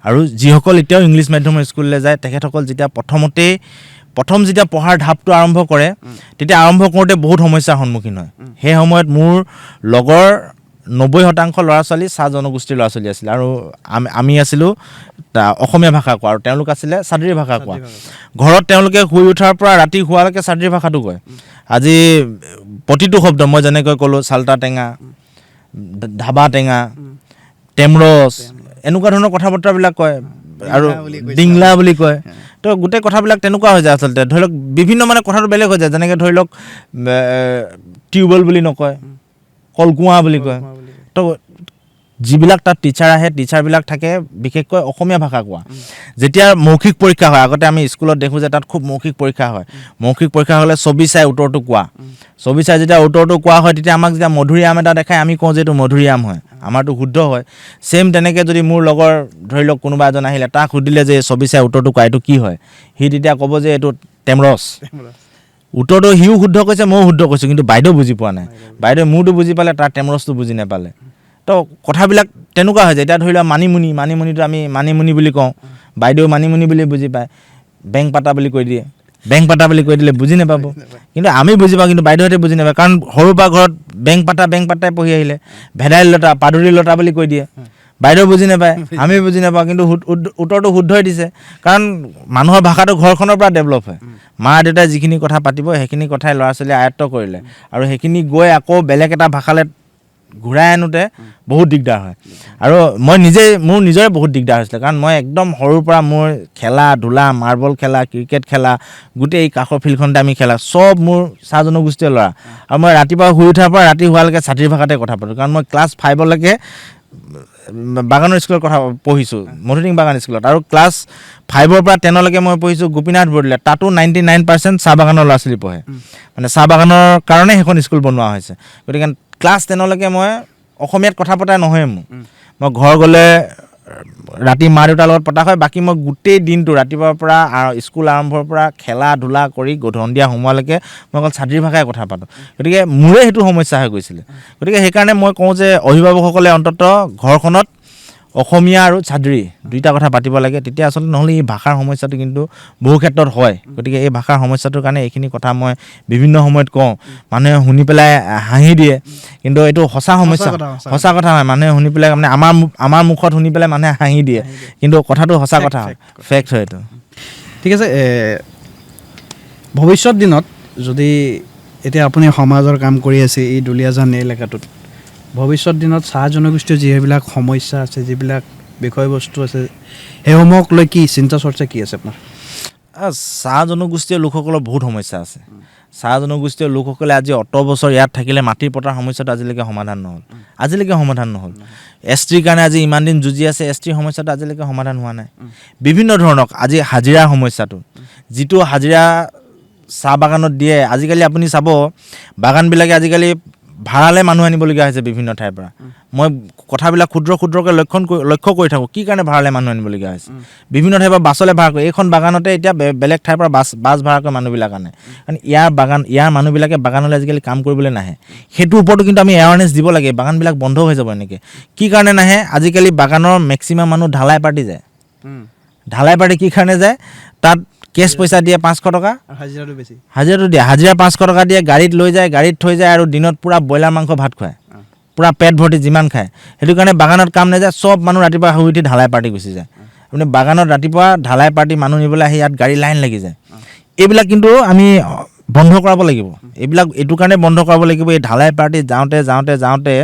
আৰু যিসকল এতিয়াও ইংলিছ মাধ্যমৰ স্কুললৈ যায়, তেখেতসকল যেতিয়া প্ৰথম যেতিয়া পঢ়াৰ ধাপটো আৰম্ভ কৰে, তেতিয়া আৰম্ভ কৰোঁতে বহুত সমস্যাৰ সন্মুখীন হয়। সেই সময়ত মোৰ লগৰ 90% ল'ৰা ছোৱালী চাহ জনগোষ্ঠীৰ ল'ৰা ছোৱালী আছিলে, আৰু আমি আছিলোঁ অসমীয়া ভাষা কোৱা, আৰু তেওঁলোক আছিলে চাদ্ৰী ভাষা কোৱা। ঘৰত তেওঁলোকে শুই উঠাৰ পৰা ৰাতি শোৱালৈকে চাদ্ৰী ভাষাটো কয়। আজি প্ৰতিটো শব্দ মই যেনেকৈ ক'লোঁ, চাল্টা টেঙা, ধাবা টেঙা, টেমৰছ, এনেকুৱা ধৰণৰ কথা বতৰাবিলাক কয়, আৰু ডিংলা বুলি কয়। তো গোটেই কথাবিলাক তেনেকুৱা হৈ যায় আচলতে। ধৰি লওক বিভিন্ন মানে কথাটো বেলেগ হৈ যায়, যেনেকৈ ধৰি লওক টিউবৱেল বুলি নকয়, কলকুঁৱা বুলি কয়। তো যিবিলাক তাত টিচাৰ আহে, টিচাৰবিলাক থাকে বিশেষকৈ অসমীয়া ভাষা কোৱা। যেতিয়া মৌখিক পৰীক্ষা হয়, আগতে আমি স্কুলত দেখোঁ যে তাত খুব মৌখিক পৰীক্ষা হয়। মৌখিক পৰীক্ষা হ'লে ছবি চাই উত্তৰটো কোৱা, ছবি চাই যেতিয়া উত্তৰটো কোৱা হয়, তেতিয়া আমাক যেতিয়া মধুৰিআম এটা দেখায়, আমি কওঁ যে এইটো মধুৰিআম হয়, আমাৰতো শুদ্ধ হয়। ছেম তেনেকৈ যদি মোৰ লগৰ ধৰি লওক কোনোবা এজন আহিলে, তাক সুধিলে যে ছবি চাই উত্তৰটো কোৱা, এইটো কি হয়, সি তেতিয়া ক'ব যে এইটো টেমৰছ। উত্তৰটো সিও শুদ্ধ কৈছে, ময়ো শুদ্ধ কৈছোঁ, কিন্তু বাইদেউ বুজি পোৱা নাই। বাইদেউ মোৰটো বুজি পালে, তাৰ টেমৰছটো বুজি নাপালে। তো কথাবিলাক তেনেকুৱা হৈ যায়। এতিয়া ধৰি লোৱা মানিমুনিটো আমি মানিমুনি বুলি কওঁ, বাইদেউ মানিমুনি বুলি বুজি পায়। বেং পাতা বুলি কৈ দিয়ে, বেং পাতা বুলি কৈ দিলে বুজি নাপাব, কিন্তু আমি বুজি পাওঁ, কিন্তু বাইদেউহঁতে বুজি নাপায়। কাৰণ সৰুৰ পৰা ঘৰত বেং পাতাই পঢ়ি আহিলে। ভেদাইল লতা, পাদুৰি লতা বুলি কৈ দিয়ে, বাইদেউ বুজি নাপায়, আমি বুজি নাপাওঁ, কিন্তু উত্তৰটো শুদ্ধই দিছে। কাৰণ মানুহৰ ভাষাটো ঘৰখনৰ পৰা ডেভেলপ হয়। মা দেউতাই যিখিনি কথা পাতিব, সেইখিনি কথাই ল'ৰা ছোৱালীয়ে আয়ত্ব কৰিলে, আৰু সেইখিনি গৈ আকৌ বেলেগ এটা ভাষালৈ ঘূৰাই আনোতে বহুত দিগদাৰ হয় আৰু মোৰ নিজৰে বহুত দিগদাৰ হৈছিলে কাৰণ মই একদম সৰুৰ পৰা মোৰ খেলা ধূলা মাৰ্বল খেলা ক্ৰিকেট খেলা গোটেই এই কাষৰ ফিল্ডখনতে আমি খেলা চব মোৰ চাহ জনগোষ্ঠীয় ল'ৰা আৰু মই ৰাতিপুৱা শুই উঠাৰ পৰা ৰাতি হোৱালৈকে ছাত্ৰীৰ ভাষাতে কথা পাতোঁ কাৰণ মই ক্লাছ 5লৈকে বাগানৰ স্কুলত কথা পঢ়িছোঁ মধুৰিং বাগান স্কুলত আৰু ক্লাছ 5ৰ পৰা 10লৈকে মই পঢ়িছোঁ গোপীনাথ বৰদলৈ তাতো 99% চাহ বাগানৰ ল'ৰা ছোৱালী পঢ়ে মানে চাহ বাগানৰ কাৰণে সেইখন স্কুল বনোৱা হৈছে গতিকে ক্লাছ 10লৈকে মই অসমীয়াত কথা পতা নহয় মই ঘৰ গ'লে ৰাতি মা দেউতাৰ লগত পতা হয় বাকী মই গোটেই দিনটো ৰাতিপুৱাৰ পৰা স্কুল আৰম্ভৰ পৰা খেলা ধূলা কৰি সন্ধিয়া সোমোৱালৈকে মই অকল ছাত্ৰীৰ ভাষাই কথা পাতোঁ গতিকে মোৰে সেইটো সমস্যা হৈ গৈছিলে গতিকে সেইকাৰণে মই কওঁ যে অভিভাৱকসকলে অন্ততঃ ঘৰখনত অসমীয়া আৰু ছাত্ৰী দুইটা কথা পাতিব লাগে তেতিয়া আচলতে নহ'লে এই ভাষাৰ সমস্যাটো কিন্তু বহু ক্ষেত্ৰত হয় গতিকে এই ভাষাৰ সমস্যাটোৰ কাৰণে এইখিনি কথা মই বিভিন্ন সময়ত কওঁ মানুহে শুনি পেলাই হাঁহি দিয়ে কিন্তু এইটো সঁচা সমস্যা সঁচা কথা হয় মানুহে শুনি পেলাই মানে আমাৰ মুখত শুনি পেলাই মানুহে হাঁহি দিয়ে কিন্তু কথাটো সঁচা কথা হয় ফেক্ট হয় এইটো ঠিক আছে ভৱিষ্যত দিনত যদি এতিয়া আপুনি সমাজৰ কাম কৰি আছে এই দুলীয়াজান এলেকাটোত ভৱিষ্যত দিনত চাহ জনগোষ্ঠীয় যিবিলাক সমস্যা আছে যিবিলাক বিষয়বস্তু আছে সেইসমূহক লৈ কি চিন্তা চৰ্চা কি আছে আপোনাৰ চাহ জনগোষ্ঠীয় লোকসকলৰ বহুত সমস্যা আছে চাহ জনগোষ্ঠীয় লোকসকলে আজি অত বছৰ ইয়াত থাকিলে মাটিৰ পতাৰ সমস্যাটো আজিলৈকে সমাধান নহ'ল এছ টিৰ কাৰণে আজি ইমান দিন যুঁজি আছে এছ টিৰ সমস্যাটো আজিলৈকে সমাধান হোৱা নাই বিভিন্ন ধৰণৰ আজি হাজিৰাৰ সমস্যাটো যিটো হাজিৰা চাহ বাগানত দিয়ে আজিকালি আপুনি চাব বাগানবিলাকে আজিকালি ভাড়ালৈ মানুহ আনিবলগীয়া হৈছে বিভিন্ন ঠাইৰ পৰা মই কথাবিলাক ক্ষুদ্ৰকৈ লক্ষ্য কৰি থাকোঁ কি কাৰণে ভাড়ালৈ মানুহ আনিবলগীয়া হৈছে বিভিন্ন ঠাইৰ পৰা বাছলৈ ভাড়া কৰি এইখন বাগানতে এতিয়া বেলেগ ঠাইৰ পৰা বাছ ভাড়া কৰি মানুহবিলাক আনে কাৰণ ইয়াৰ মানুহবিলাকে বাগানলৈ আজিকালি কাম কৰিবলৈ নাহে সেইটোৰ ওপৰতো কিন্তু আমি এৱাৰনেছ দিব লাগে বাগানবিলাক বন্ধ হৈ যাব এনেকৈ কি কাৰণে নাহে আজিকালি বাগানৰ মেক্সিমাম মানুহ ঢালাই পাৰ্টি যায় ঢালাই পাৰ্টি কি কাৰণে যায় তাত কেছ পইচা দিয়ে 500 টকা হাজিৰাটো দিয়ে হাজিৰা 500 টকা দিয়ে গাড়ীত লৈ যায় গাড়ীত থৈ যায় আৰু দিনত পূৰা ব্ৰইলাৰ মাংস ভাত খুৱায় পূৰা পেট ভৰ্তি যিমান খায় সেইটো কাৰণে বাগানত কাম নাযায় চব মানুহ ৰাতিপুৱা শুই উঠি ঢালাই পাৰ্টি গুচি যায় আপুনি বাগানত ৰাতিপুৱা ঢালাই পাৰ্টি মানুহ নিবলৈ আহি ইয়াত গাড়ী লাইন লাগি যায় এইবিলাক কিন্তু আমি বন্ধ কৰাব লাগিব এইটো কাৰণে বন্ধ কৰাব লাগিব এই ঢালাই পাৰ্টি যাওঁতে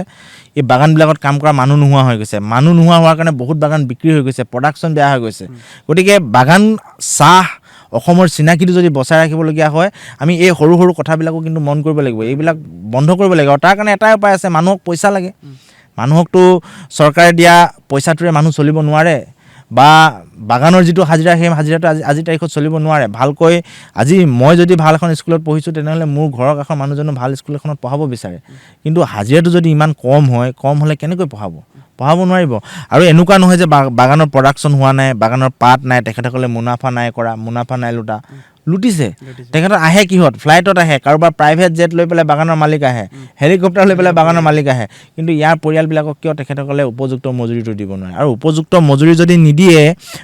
এই বাগানবিলাকত কাম কৰা মানুহ নোহোৱা হৈ গৈছে মানুহ নোহোৱা হোৱাৰ কাৰণে বহুত বাগান বিক্ৰী হৈ গৈছে প্ৰডাকশ্যন বেয়া হৈ গৈছে গতিকে বাগান চাহ অসমৰ চিনাকিটো যদি বচাই ৰাখিবলগীয়া হয় আমি এই সৰু সৰু কথাবিলাকো কিন্তু মন কৰিব লাগিব এইবিলাক বন্ধ কৰিব লাগিব আৰু তাৰ কাৰণে এটাই উপায় আছে মানুহক পইচা লাগে মানুহকতো চৰকাৰে দিয়া পইচাটোৰে মানুহ চলিব নোৱাৰে বা বাগানৰ যিটো হাজিৰা সেই হাজিৰাটো আজিৰ তাৰিখত চলিব নোৱাৰে ভালকৈ আজি মই যদি ভাল এখন স্কুলত পঢ়িছোঁ তেনেহ'লে মোৰ ঘৰৰ কাষৰ মানুহজনো ভাল স্কুল এখনত পঢ়াব বিচাৰে কিন্তু হাজিৰাটো যদি ইমান কম হ'লে কেনেকৈ পঢ়াব নোৱাৰিব আৰু এনেকুৱা নহয় যে বাগানৰ প্ৰডাকশ্যন হোৱা নাই বাগানৰ পাত নাই তেখেতসকলে মুনাফা নাই লুটিছে তেখেতৰ আহে কিহত ফ্লাইটত আহে কাৰোবাৰ প্ৰাইভেট জেট লৈ পেলাই বাগানৰ মালিক আহে হেলিকপ্টাৰ লৈ পেলাই বাগানৰ মালিক আহে কিন্তু ইয়াৰ পৰিয়ালবিলাকক কিয় তেখেতসকলে উপযুক্ত মজুৰিটো দিব নোৱাৰে আৰু উপযুক্ত মজুৰি যদি নিদিয়ে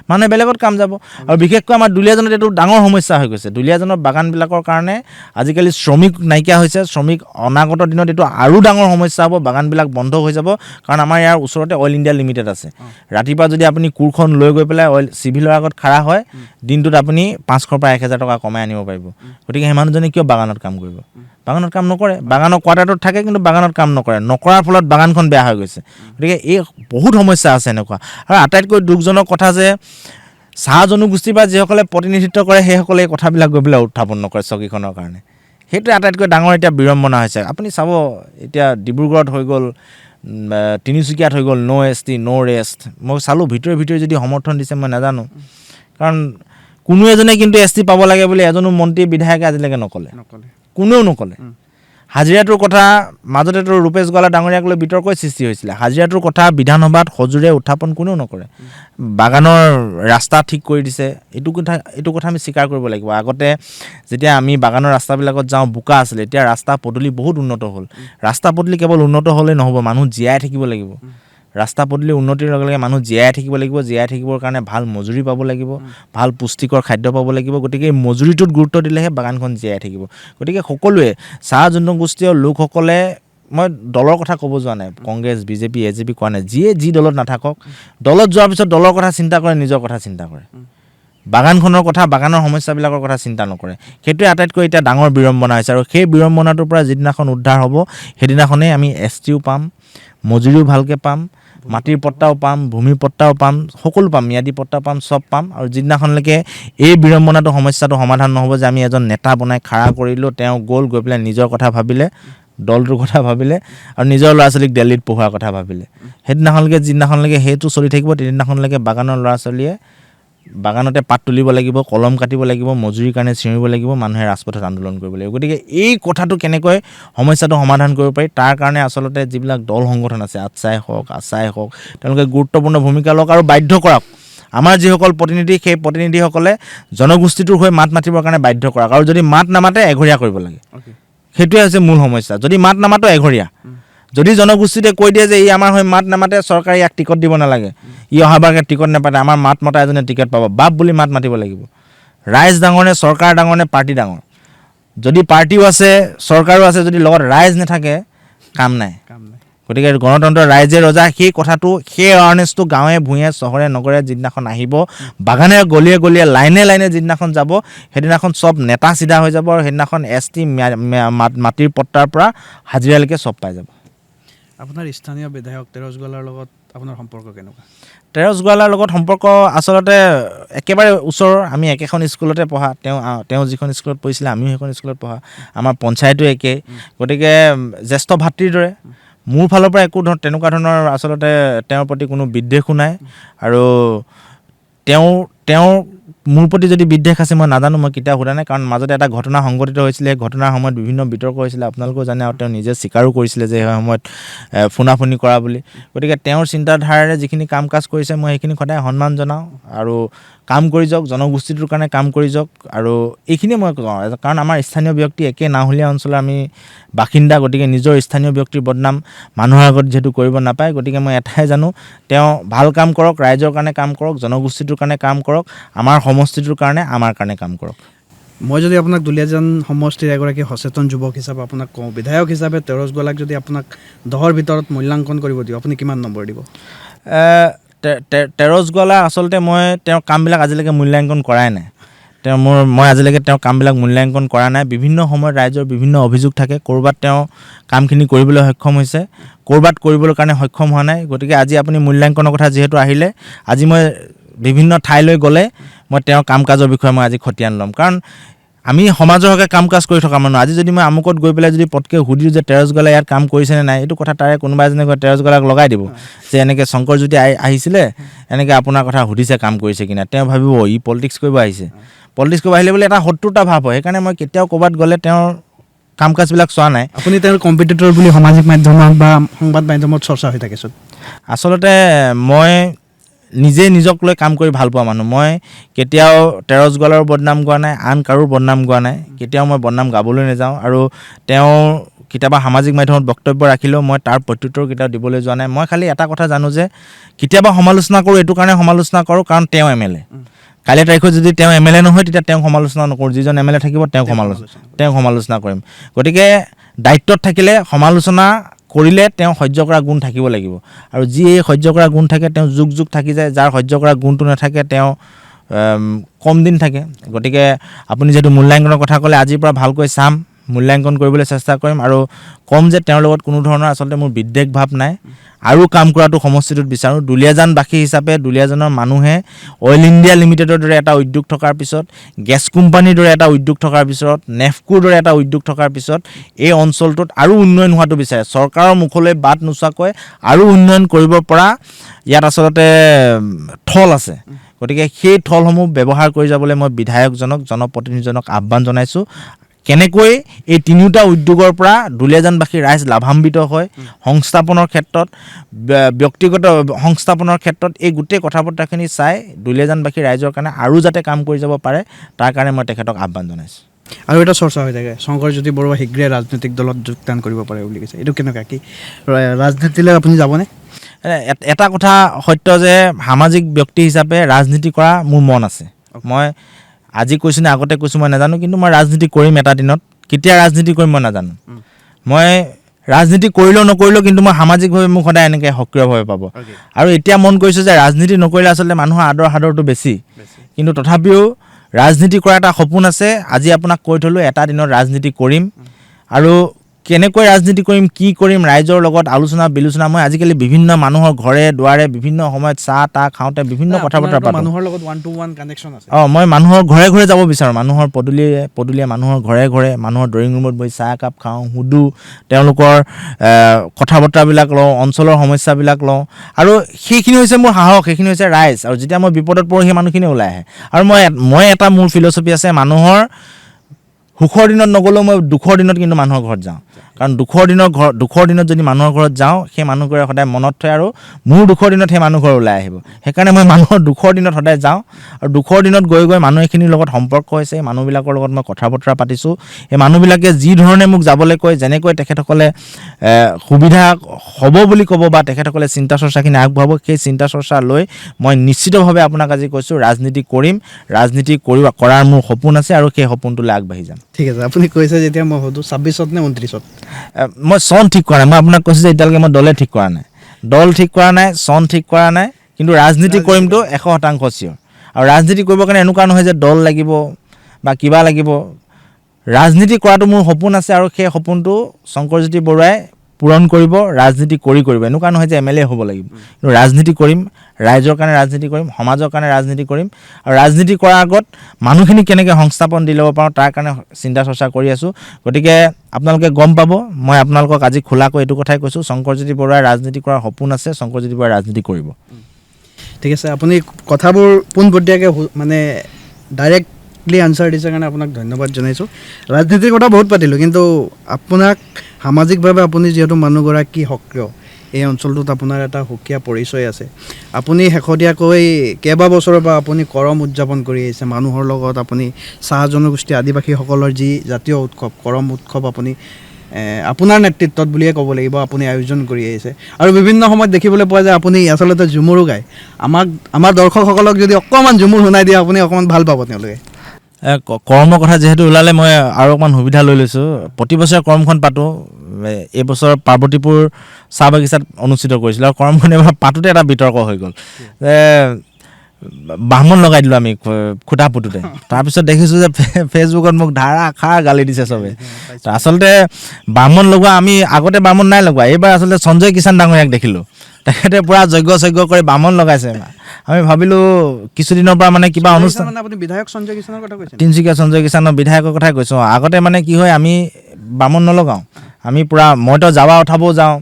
মানুহে বেলেগত কাম যাব আৰু বিশেষকৈ আমাৰ দুলীয়াজানত এইটো ডাঙৰ সমস্যা হৈ গৈছে দুলীয়াজানৰ বাগানবিলাকৰ কাৰণে আজিকালি শ্ৰমিক নাইকিয়া হৈছে শ্ৰমিক অনাগত দিনত এইটো আৰু ডাঙৰ সমস্যা হ'ব বাগানবিলাক বন্ধ হৈ যাব কাৰণ আমাৰ ইয়াৰ ওচৰতে অইল ইণ্ডিয়া লিমিটেড আছে ৰাতিপুৱা যদি আপুনি কোৰখন লৈ গৈ পেলাই অইল চিভিলৰ আগত খাৰা হয় দিনটোত আপুনি 500 পৰা 1000 টকা কমাই আনিব পাৰিব গতিকে সেই মানুহজনে কিয় বাগানত কাম কৰিব বাগানত কাম নকৰে বাগানৰ কোৱাৰ্টাৰটোত থাকে কিন্তু বাগানত কাম নকৰাৰ ফলত বাগানখন বেয়া হৈ গৈছে গতিকে এই বহুত সমস্যা আছে এনেকুৱা আৰু আটাইতকৈ দুখজনক কথা যে চাহ জনগোষ্ঠীৰ পৰা যিসকলে প্ৰতিনিধিত্ব কৰে সেইসকলে এই কথাবিলাক গৈ পেলাই উত্থাপন নকৰে চকীখনৰ কাৰণে সেইটোৱে আটাইতকৈ ডাঙৰ এতিয়া বিড়ম্বনা হৈছে আপুনি চাব এতিয়া ডিব্ৰুগড়ত হৈ গ'ল তিনিচুকীয়াত হৈ গ'ল ন' এছ টি ন' ৰেষ্ট মই চালোঁ ভিতৰে যদি সমৰ্থন দিছে মই নাজানো কাৰণ কোনো এজনে কিন্তু এছ টি পাব লাগে বুলি এজনো মন্ত্ৰী বিধায়কে আজিলৈকে কোনেও নক'লে হাজিৰাটোৰ কথা মাজতেতো ৰূপেশ গোৱালা ডাঙৰীয়াক লৈ বিতৰ্কৰ সৃষ্টি হৈছিলে হাজিৰাটোৰ কথা বিধানসভাত সজোৰে উত্থাপন কোনেও নকৰে বাগানৰ ৰাস্তা ঠিক কৰি দিছে এইটো কথা আমি স্বীকাৰ কৰিব লাগিব আগতে যেতিয়া আমি বাগানৰ ৰাস্তাবিলাকত যাওঁ বোকা আছিলে এতিয়া ৰাস্তা পদূলি বহুত উন্নত হ'ল ৰাস্তা পদূলি কেৱল উন্নত হ'লেই নহ'ব মানুহ জীয়াই থাকিব লাগিব ৰাস্তা পদূলি উন্নতিৰ লগে লগে মানুহ জীয়াই থাকিব লাগিব জীয়াই থাকিবৰ কাৰণে ভাল মজুৰি পাব লাগিব ভাল পুষ্টিকৰ খাদ্য পাব লাগিব গতিকে এই মজুৰিটোত গুৰুত্ব দিলেহে বাগানখন জীয়াই থাকিব গতিকে সকলোৱে চাহ জনগোষ্ঠীয় লোকসকলে মই দলৰ কথা ক'ব যোৱা নাই কংগ্ৰেছ বিজেপি এজেপি কোৱা নাই যিয়ে যি দলত নাথাকক দলত যোৱাৰ পিছত দলৰ কথা চিন্তা কৰে নিজৰ কথা চিন্তা কৰে বাগানখনৰ কথা, বাগানৰ সমস্যাবিলাকৰ কথা চিন্তা নকৰে। সেইটোৱে আটাইতকৈ এতিয়া ডাঙৰ বিড়ম্বনা হৈছে। আৰু সেই বিড়ম্বনাটোৰ পৰা যিদিনাখন উদ্ধাৰ হ'ব, সেইদিনাখনেই আমি STও পাম, মজুৰিও ভালকৈ পাম, মাটিৰ পট্টাও পাম, ভূমি পট্টাও পাম, সকলো পাম, ম্যাদী পট্টা পাম, চব পাম। আৰু যিদিনাখনলৈকে এই বিড়ম্বনাটো সমস্যাটো সমাধান নহ'ব যে আমি এজন নেতা বনাই খাৰা কৰিলোঁ, তেওঁ গৈ পেলাই নিজৰ কথা ভাবিলে, দলটোৰ কথা ভাবিলে আৰু নিজৰ ল'ৰা ছোৱালীক দিল্লীত পঢ়োৱাৰ কথা ভাবিলে, সেইদিনাখনলৈকে যিদিনাখনলৈকে সেইটো চলি থাকিব, সেইদিনাখনলৈকে বাগানৰ ল'ৰা ছোৱালীয়ে বাগানতে পাত তুলিব লাগিব, কলম কাটিব লাগিব, মজুৰিৰ কাৰণে চিঞৰিব লাগিব, মানুহে ৰাজপথত আন্দোলন কৰিব লাগিব। গতিকে এই কথাটো কেনেকৈ সমস্যাটো সমাধান কৰিব পাৰি, তাৰ কাৰণে আচলতে যিবিলাক দল সংগঠন আছে, আটচাই হওক, আছাই হওক, তেওঁলোকে গুৰুত্বপূৰ্ণ ভূমিকা লওক আৰু বাধ্য কৰক। আমাৰ যিসকল প্ৰতিনিধি, সেই প্ৰতিনিধিসকলে জনগোষ্ঠীটোৰ হৈ মাত মাতিবৰ কাৰণে বাধ্য কৰক। আৰু যদি মাত নামাতে, এঘৰীয়া কৰিব লাগে। সেইটোৱে হৈছে মূল সমস্যা। যদি মাত নামাতো, এঘৰীয়া। যদি জনগোষ্ঠীতে কৈ দিয়ে যে ই আমাৰ হৈ মাত নামাতে, চৰকাৰে ইয়াক টিকট দিব নালাগে, ই অহাবাৰকৈ টিকট নাপাতে, আমাৰ মাত মতা এজনে টিকট পাব, বাপ বুলি মাত মাতিব লাগিব। ৰাইজ ডাঙৰ নে চৰকাৰ ডাঙৰ নে পাৰ্টি ডাঙৰ? যদি পাৰ্টিও আছে, চৰকাৰো আছে, যদি লগত ৰাইজ নাথাকে, কাম নাই। গতিকে গণতন্ত্ৰ ৰাইজে ৰজা, সেই কথাটো, সেই এৱাৰনেছটো গাঁৱে ভূঞে, চহৰে নগৰে যিদিনাখন আহিব, বাগানে গলিয়ে গলিয়ে, লাইনে লাইনে যিদিনাখন যাব, সেইদিনাখন চব নেতা চিধা হৈ যাব। আৰু সেইদিনাখন ST মাটিৰ পট্টাৰ পৰা হাজিৰালৈকে চব পাই যাব। আপোনাৰ স্থানীয় বিধায়ক তেৰছ গোৱালাৰ লগত আপোনাৰ সম্পৰ্ক কেনেকুৱা? তেৰছ গোৱালাৰ লগত সম্পৰ্ক আচলতে একেবাৰে ওচৰৰ। আমি একেখন স্কুলতে পঢ়া। তেওঁ যিখন স্কুলত পঢ়িছিলে, আমিও সেইখন স্কুলত পঢ়া। আমাৰ পঞ্চায়তো একেই। গতিকে জ্যেষ্ঠ ভাতৃৰ দৰে। মোৰ ফালৰ পৰা একো তেনেকুৱা ধৰণৰ আচলতে তেওঁৰ প্ৰতি কোনো বিদ্বেষো নাই। আৰু তেওঁৰ মোৰ প্ৰতি যদি বিদ্বেষ আছে, মই নাজানো, মই কেতিয়াও সোধা নাই। কাৰণ মাজতে এটা ঘটনা সংঘটিত হৈছিলে, সেই ঘটনাৰ সময়ত বিভিন্ন বিতৰ্ক হৈছিলে, আপোনালোকেও জানে। আৰু তেওঁ নিজে স্বীকাৰো কৰিছিলে যে সেই সময়ত ফুনাফুনি কৰা বুলি। গতিকে তেওঁৰ চিন্তাধাৰাৰে যিখিনি কাম কাজ কৰিছে, মই সেইখিনি সদায় সন্মান জনাওঁ। আৰু কাম কৰি যাওক, জনগোষ্ঠীটোৰ কাৰণে কাম কৰি যাওক। আৰু এইখিনিয়ে মই কওঁ, কাৰণ আমাৰ স্থানীয় ব্যক্তি একে নাওহলীয়া অঞ্চলৰ আমি বাসিন্দা। গতিকে নিজৰ স্থানীয় ব্যক্তিৰ বদনাম মানুহৰ আগত যিহেতু কৰিব নাপায়, গতিকে মই এটাই জানো, তেওঁ ভাল কাম কৰক, ৰাইজৰ কাৰণে কাম কৰক, জনগোষ্ঠীটোৰ কাৰণে কাম কৰক, আমাৰ সমষ্টিটোৰ কাৰণে, আমাৰ কাৰণে কাম কৰক। মই যদি আপোনাক দুলীয়াজান সমষ্টিৰ এগৰাকী সচেতন যুৱক হিচাপে আপোনাক কওঁ, বিধায়ক হিচাপে তেৰছ গোৱালাক যদি আপোনাক 10ৰ ভিতৰত মূল্যাংকন কৰিব দিওঁ, আপুনি কিমান নম্বৰ দিব? তেৰছ গোৱালা আচলতে মই তেওঁৰ কামবিলাক আজিলৈকে মূল্যাংকন কৰাই নাই। মই আজিলৈকে তেওঁৰ কামবিলাক মূল্যাংকন কৰা নাই। বিভিন্ন সময়ত ৰাইজৰ বিভিন্ন অভিযোগ থাকে। ক'ৰবাত তেওঁ কামখিনি কৰিবলৈ সক্ষম হৈছে, ক'ৰবাত কৰিবলৈ কাৰণে সক্ষম হোৱা নাই। গতিকে আজি আপুনি মূল্যাংকনৰ কথা যিহেতু আহিলে, আজি মই বিভিন্ন ঠাইলৈ গ'লে মই তেওঁৰ কাম কাজৰ বিষয়ে মই আজি খতিয়ান ল'ম। কাৰণ আমি সমাজৰ হকে কাম কাজ কৰি থকা মানুহ। আজি যদি মই আমুকত গৈ পেলাই যদি পটকৈ সুধিলোঁ যে তেৰছ গোৱালাই ইয়াত কাম কৰিছেনে নাই, এইটো কথা তাৰে কোনোবা এজনে গৈ তেৰছ গোৱালাক লগাই দিব যে এনেকৈ শংকৰজ্যোতি আহিছিলে, এনেকৈ আপোনাৰ কথা সুধিছে কাম কৰিছে কিনা। তেওঁ ভাবিব ই পলিটিক্স কৰিব আহিছে। পলিটিক্স কৰিব আহিলে বুলি এটা শত্ৰুতা ভাৱ হয়। সেইকাৰণে মই কেতিয়াও ক'ৰবাত গ'লে তেওঁৰ কাম কাজবিলাক চোৱা নাই। আপুনি তেওঁৰ কম্পিটিটৰ বুলি সামাজিক মাধ্যমত বা সংবাদ মাধ্যমত চৰ্চা হৈ থাকেচোন। আচলতে মই নিজে নিজক লৈ কাম কৰি ভাল পোৱা মানুহ। মই কেতিয়াও তেৰছ গোৱালাৰো বদনাম গোৱা নাই, আন কাৰো বদনাম গোৱা নাই। কেতিয়াও মই বদনাম গাবলৈ নাযাওঁ। আৰু তেওঁ কেতিয়াবা সামাজিক মাধ্যমত বক্তব্য ৰাখিলেও মই তাৰ প্ৰত্যুত্তৰ কেতিয়াও দিবলৈ যোৱা নাই। মই খালি এটা কথা জানো যে কেতিয়াবা সমালোচনা কৰোঁ, এইটো কাৰণে সমালোচনা কৰোঁ কাৰণ তেওঁ MLA। কাইলৈ তাৰিখত যদি তেওঁ MLA নহয়, তেতিয়া তেওঁক সমালোচনা নকৰোঁ। যিজন MLA থাকিব তেওঁক সমালোচনা কৰিম। গতিকে দায়িত্বত থাকিলে সমালোচনা কৰিলে তেওঁ সহ্য কৰা গুণ থাকিব লাগিব। আৰু যি এই সহ্য কৰা গুণ থাকে, তেওঁ যুগ যুগ থাকি যায়। যাৰ সহ্য কৰা গুণটো নাথাকে, তেওঁ কম দিন থাকে। গতিকে আপুনি যিহেতু মূল্যাংকনৰ কথা ক'লে, আজিৰ পৰা ভালকৈ চাম, মূল্যাংকন কৰিবলৈ চেষ্টা কৰিম। আৰু ক'ম যে তেওঁৰ লগত কোনো ধৰণৰ আচলতে মোৰ বিদ্বেষ ভাৱ নাই। আৰু কাম কৰাটো সমষ্টিটোত বিচাৰোঁ। দুলীয়াজানবাসী হিচাপে দুলীয়াজানৰ মানুহে অইল ইণ্ডিয়া লিমিটেডৰ দৰে এটা উদ্যোগ থকাৰ পিছত, গেছ কোম্পানীৰ দৰে এটা উদ্যোগ থকাৰ পিছত, নেফকোৰ দৰে এটা উদ্যোগ থকাৰ পিছত এই অঞ্চলটোত আৰু উন্নয়ন হোৱাটো বিচাৰে। চৰকাৰৰ মুখলৈ বাট নোচোৱাকৈ আৰু উন্নয়ন কৰিব পৰা ইয়াত আচলতে থল আছে। গতিকে সেই থলসমূহ ব্যৱহাৰ কৰি যাবলৈ মই বিধায়কজনক, জনপ্ৰতিনিধিজনক আহ্বান জনাইছোঁ। কেনেকৈ এই তিনিওটা উদ্যোগৰ পৰা দুলীয়াজানবাসী ৰাইজ লাভান্বিত হয়, সংস্থাপনৰ ক্ষেত্ৰত, ব্যক্তিগত সংস্থাপনৰ ক্ষেত্ৰত, এই গোটেই কথা বতৰাখিনি চাই দুলীয়াজানবাসী ৰাইজৰ কাৰণে আৰু যাতে কাম কৰি যাব পাৰে, তাৰ কাৰণে মই তেখেতক আহ্বান জনাইছোঁ। আৰু এটা চৰ্চা হৈ থাকে, শংকৰজ্যোতি বৰুৱা শীঘ্ৰে ৰাজনৈতিক দলত যোগদান কৰিব পাৰে বুলি কৈছে। এইটো কেনেকুৱা, কি ৰাজনীতিলৈ আপুনি যাবনে? এটা কথা সত্য যে সামাজিক ব্যক্তি হিচাপে ৰাজনীতি কৰা মোৰ মন আছে। মই আজি কৈছোঁ নে আগতে কৈছোঁ মই নাজানো, কিন্তু মই ৰাজনীতি কৰিম এটা দিনত। কেতিয়া ৰাজনীতি কৰিম মই নাজানো। মই ৰাজনীতি কৰিলেও নকৰিলেও কিন্তু মই সামাজিকভাৱে মোক সদায় এনেকৈ সক্ৰিয়ভাৱে পাব আৰু এতিয়া মন কৰিছোঁ যে ৰাজনীতি নকৰিলে আচলতে মানুহৰ আদৰ সাদৰটো বেছি কিন্তু তথাপিও ৰাজনীতি কৰা এটা সপোন আছে আজি আপোনাক কৈ থ'লোঁ এটা দিনত ৰাজনীতি কৰিম আৰু কেনেকৈ ৰাজনীতি কৰিম কি কৰিম ৰাইজৰ লগত আলোচনা বিলোচনা মই আজিকালি বিভিন্ন মানুহৰ ঘৰে দুৱাৰে বিভিন্ন সময়ত চাহ তাহ খাওঁতে বিভিন্ন কথা বতৰা পাতোঁ মানুহৰ লগত 1-to-1 কানেকশ্যন আছে মই মানুহৰ ঘৰে ঘৰে যাব বিচাৰোঁ মানুহৰ পদূলিয়ে মানুহৰ ঘৰে ঘৰে মানুহৰ ড্ৰয়িং ৰুমত বহি চাহ একাপ খাওঁ সুধোঁ তেওঁলোকৰ কথা বতৰাবিলাক লওঁ অঞ্চলৰ সমস্যাবিলাক লওঁ আৰু সেইখিনি হৈছে মোৰ সাহস সেইখিনি হৈছে ৰাইজ আৰু যেতিয়া মই বিপদত পৰোঁ সেই মানুহখিনি ওলাই আহে আৰু মই এটা মোৰ ফিলচফি আছে মানুহৰ সুখৰ দিনত নগ'লেও মই দুখৰ দিনত কিন্তু মানুহৰ ঘৰত যাওঁ কাৰণ দুখৰ দিনত যদি মানুহৰ ঘৰত যাওঁ সেই মানুহঘৰে সদায় মনত থয় আৰু মোৰ দুখৰ দিনত সেই মানুহ ঘৰ ওলাই আহিব সেইকাৰণে মই মানুহৰ দুখৰ দিনত সদায় যাওঁ আৰু দুখৰ দিনত গৈ মানুহ এখিনিৰ লগত সম্পৰ্ক হৈছে এই মানুহবিলাকৰ লগত মই কথা বতৰা পাতিছোঁ এই মানুহবিলাকে যি ধৰণে মোক যাবলৈ কয় যেনেকৈ তেখেতসকলে সুবিধা হ'ব বুলি ক'ব বা তেখেতসকলে চিন্তা চৰ্চাখিনি আগবঢ়াব সেই চিন্তা চৰ্চা লৈ মই নিশ্চিতভাৱে আপোনাক আজি কৈছোঁ ৰাজনীতি কৰিম ৰাজনীতি কৰাৰ মোৰ সপোন আছে আৰু সেই সপোনটোলৈ আগবাঢ়ি যাম ঠিক আছে আপুনি কৈছে যেতিয়া মই সুধোঁ 26ত নে 29ত মই চন ঠিক কৰা নাই মই আপোনাক কৈছোঁ যে এতিয়ালৈকে মই দলে ঠিক কৰা নাই দল ঠিক কৰা নাই চন ঠিক কৰা নাই কিন্তু ৰাজনীতি কৰিমতো 100% চিয়'ৰ আৰু ৰাজনীতি কৰিবৰ কাৰণে এনেকুৱা নহয় যে দল লাগিব বা কিবা লাগিব ৰাজনীতি কৰাটো মোৰ সপোন আছে আৰু সেই সপোনটো শংকৰজ্যোতি বৰুৱাই পূৰণ কৰিব ৰাজনীতি কৰিব এনেকুৱা নহয় যে MLA হ'ব লাগিব কিন্তু ৰাজনীতি কৰিম ৰাইজৰ কাৰণে ৰাজনীতি কৰিম সমাজৰ কাৰণে ৰাজনীতি কৰিম আৰু ৰাজনীতি কৰাৰ আগত মানুহখিনি কেনেকৈ সংস্থাপন দি ল'ব পাৰোঁ তাৰ কাৰণে চিন্তা চৰ্চা কৰি আছোঁ গতিকে আপোনালোকে গম পাব মই আপোনালোকক আজি খোলাকৈ এইটো কথাই কৈছোঁ শংকৰজ্যোতি বৰুৱাই ৰাজনীতি কৰাৰ সপোন আছে শংকৰজ্যোতি বৰুৱাই ৰাজনীতি কৰিব ঠিক আছে আপুনি কথাবোৰ পোনপটীয়াকৈ মানে ডাইৰেক্টলি আনচাৰ দিছে কাৰণে আপোনাক ধন্যবাদ জনাইছোঁ ৰাজনীতিৰ কথা বহুত পাতিলোঁ কিন্তু আপোনাক সামাজিকভাৱে আপুনি যিহেতু মানুহগৰাকী সক্ৰিয় এই অঞ্চলটোত আপোনাৰ এটা সুকীয়া পৰিচয় আছে আপুনি শেহতীয়াকৈ কেইবা বছৰৰ পৰা আপুনি কৰম উদযাপন কৰি আহিছে মানুহৰ লগত আপুনি চাহ জনগোষ্ঠী আদিবাসীসকলৰ যি জাতীয় উৎসৱ কৰম উৎসৱ আপুনি আপোনাৰ নেতৃত্বত বুলিয়ে ক'ব লাগিব আপুনি আয়োজন কৰি আহিছে আৰু বিভিন্ন সময়ত দেখিবলৈ পোৱা যায় আপুনি আচলতে ঝুমুৰো গায় আমাৰ দৰ্শকসকলক যদি অকণমান ঝুমুৰ শুনাই দিয়ে আপুনি অকণমান ভাল পাব তেওঁলোকে কৰ্মৰ কথা যিহেতু ওলালে মই আৰু অকণমান সুবিধা লৈ লৈছোঁ প্ৰতি বছৰে কৰমখন পাতোঁ এইবছৰ পাৰ্বতীপুৰ চাহ বাগিচাত অনুষ্ঠিত কৰিছিলোঁ আৰু কৰমখন এবাৰ পাতোঁতে এটা বিতৰ্ক হৈ গ'ল বাহমন লগাই দিলোঁ আমি খুটা পুতোঁতে তাৰপিছত দেখিছোঁ যে ফেচবুকত মোক ধাৰাষাৰ গালি দিছে চবে আচলতে বাহমন লগোৱা আমি আগতে বাহমন নাই লগোৱা এইবাৰ আচলতে সঞ্জয় কিষাণ ডাঙৰীয়াক দেখিলোঁ তেখেতে পূৰা যজ্ঞ কৰি বামন লগাইছে আমি ভাবিলোঁ কিছুদিনৰ পৰা মানে কিবা অনুষ্ঠান আপুনি বিধায়ক সঞ্জয় কিষাণৰ কথা কৈছে তিনিচুকীয়া সঞ্জয় কিষাণৰ বিধায়কৰ কথাই কৈছোঁ আগতে মানে কি হয় আমি বামন নলগাওঁ আমি পূৰা মইতো যাৱা উঠাবও যাওঁ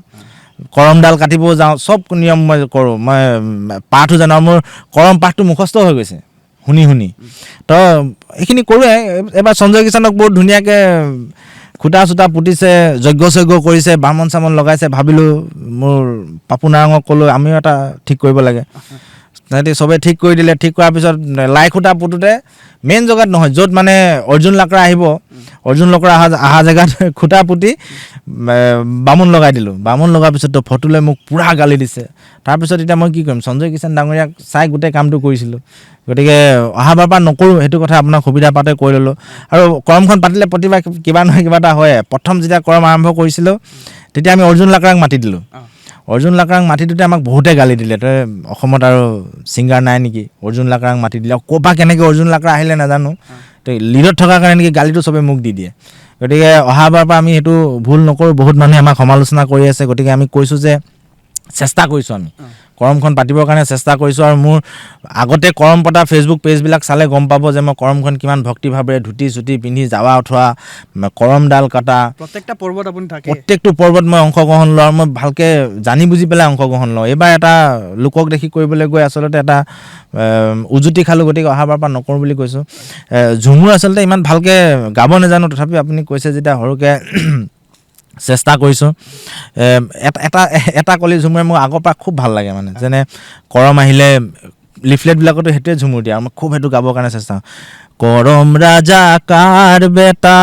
কৰমডাল কাটিবও যাওঁ চব নিয়ম মই কৰোঁ মই পাঠো জানো মোৰ কৰম পাঠটো মুখস্থ হৈ গৈছে শুনি তো এইখিনি কৰোঁৱে এবাৰ সঞ্জয় কিষাণক বহুত ধুনীয়াকৈ খুটা চুটা পুতিছে যজ্ঞ কৰিছে বামন চামন লগাইছে ভাবিলোঁ মোৰ পাপু নাৰাঙক ক'লোঁ আমিও এটা ঠিক কৰিব লাগে সিহঁতি চবেই ঠিক কৰি দিলে ঠিক কৰাৰ পিছত লাই খুটা পুতোঁতে মেইন জেগাত নহয় য'ত মানে অৰ্জুন লাকৰা আহিব অৰ্জুন লাকৰা অহা জেগাত খুটা পুতি বামুণ লগাই দিলোঁ বামুণ লগাৰ পিছততো ফটো লৈ মোক পূৰা গালি দিছে তাৰপিছত এতিয়া মই কি কৰিম সঞ্জয় কিষাণ ডাঙৰীয়াক চাই গোটেই কামটো কৰিছিলোঁ গতিকে অহাবাৰ পৰা নকৰোঁ সেইটো কথা আপোনাক সুবিধা পাতে কৈ ল'লোঁ আৰু কৰমখন পাতিলে প্ৰতিবাৰ কিবা নহয় কিবা এটা হয় প্ৰথম যেতিয়া কৰম আৰম্ভ কৰিছিলোঁ তেতিয়া আমি অৰ্জুন লাকৰাক মাতি দিলোঁ অৰ্জুন লাকৰাক মাতি দিওঁতে আমাক বহুতে গালি দিলে তই অসমত আৰু ছিংগাৰ নাই নেকি অৰ্জুন লাকৰাক মাতি দিলে ক'ৰ পৰা কেনেকৈ অৰ্জুন লাকৰা আহিলে নাজানো তো লিডত থকাৰ কাৰণে নেকি গালিটো চবে মোক দি দিয়ে গতিকে অহাবাৰ পৰা আমি সেইটো ভুল নকৰোঁ বহুত মানুহে আমাক সমালোচনা কৰি আছে গতিকে আমি কৈছোঁ যে চেষ্টা কৰিছোঁ আমি কৰমখন পাতিবৰ কাৰণে চেষ্টা কৰিছোঁ আৰু মোৰ আগতে কৰম পতা ফেচবুক পেজবিলাক চালে গম পাব যে মই কৰমখন কিমান ভক্তিভাৱেৰে ধুতি চুটি পিন্ধি যাৱা উঠোৱা কৰমডাল কটা প্ৰত্যেকটা পৰ্বত আপুনি থাকে প্ৰত্যেকটো পৰ্বত মই অংশগ্ৰহণ লওঁ আৰু মই ভালকৈ জানি বুজি পেলাই অংশগ্ৰহণ লওঁ এইবাৰ এটা লোকক দেখি কৰিবলৈ গৈ আচলতে এটা উজুতি খালোঁ গতিকে অহাবাৰ পৰা নকৰোঁ বুলি কৈছোঁ ঝুমুৰ আচলতে ইমান ভালকৈ গাব নাজানো তথাপিও আপুনি কৈছে যেতিয়া সৰুকৈ চেষ্টা কৰিছোঁ এটা কলি ঝুমুৰে মোৰ আগৰ পৰা খুব ভাল লাগে মানে যেনে কৰম আহিলে লিফলেটবিলাকতো সেইটোৱে ঝুমুৰ দিয়ে আৰু মই খুব সেইটো গাবৰ কাৰণে চেষ্টা করম রাজা কার বেটা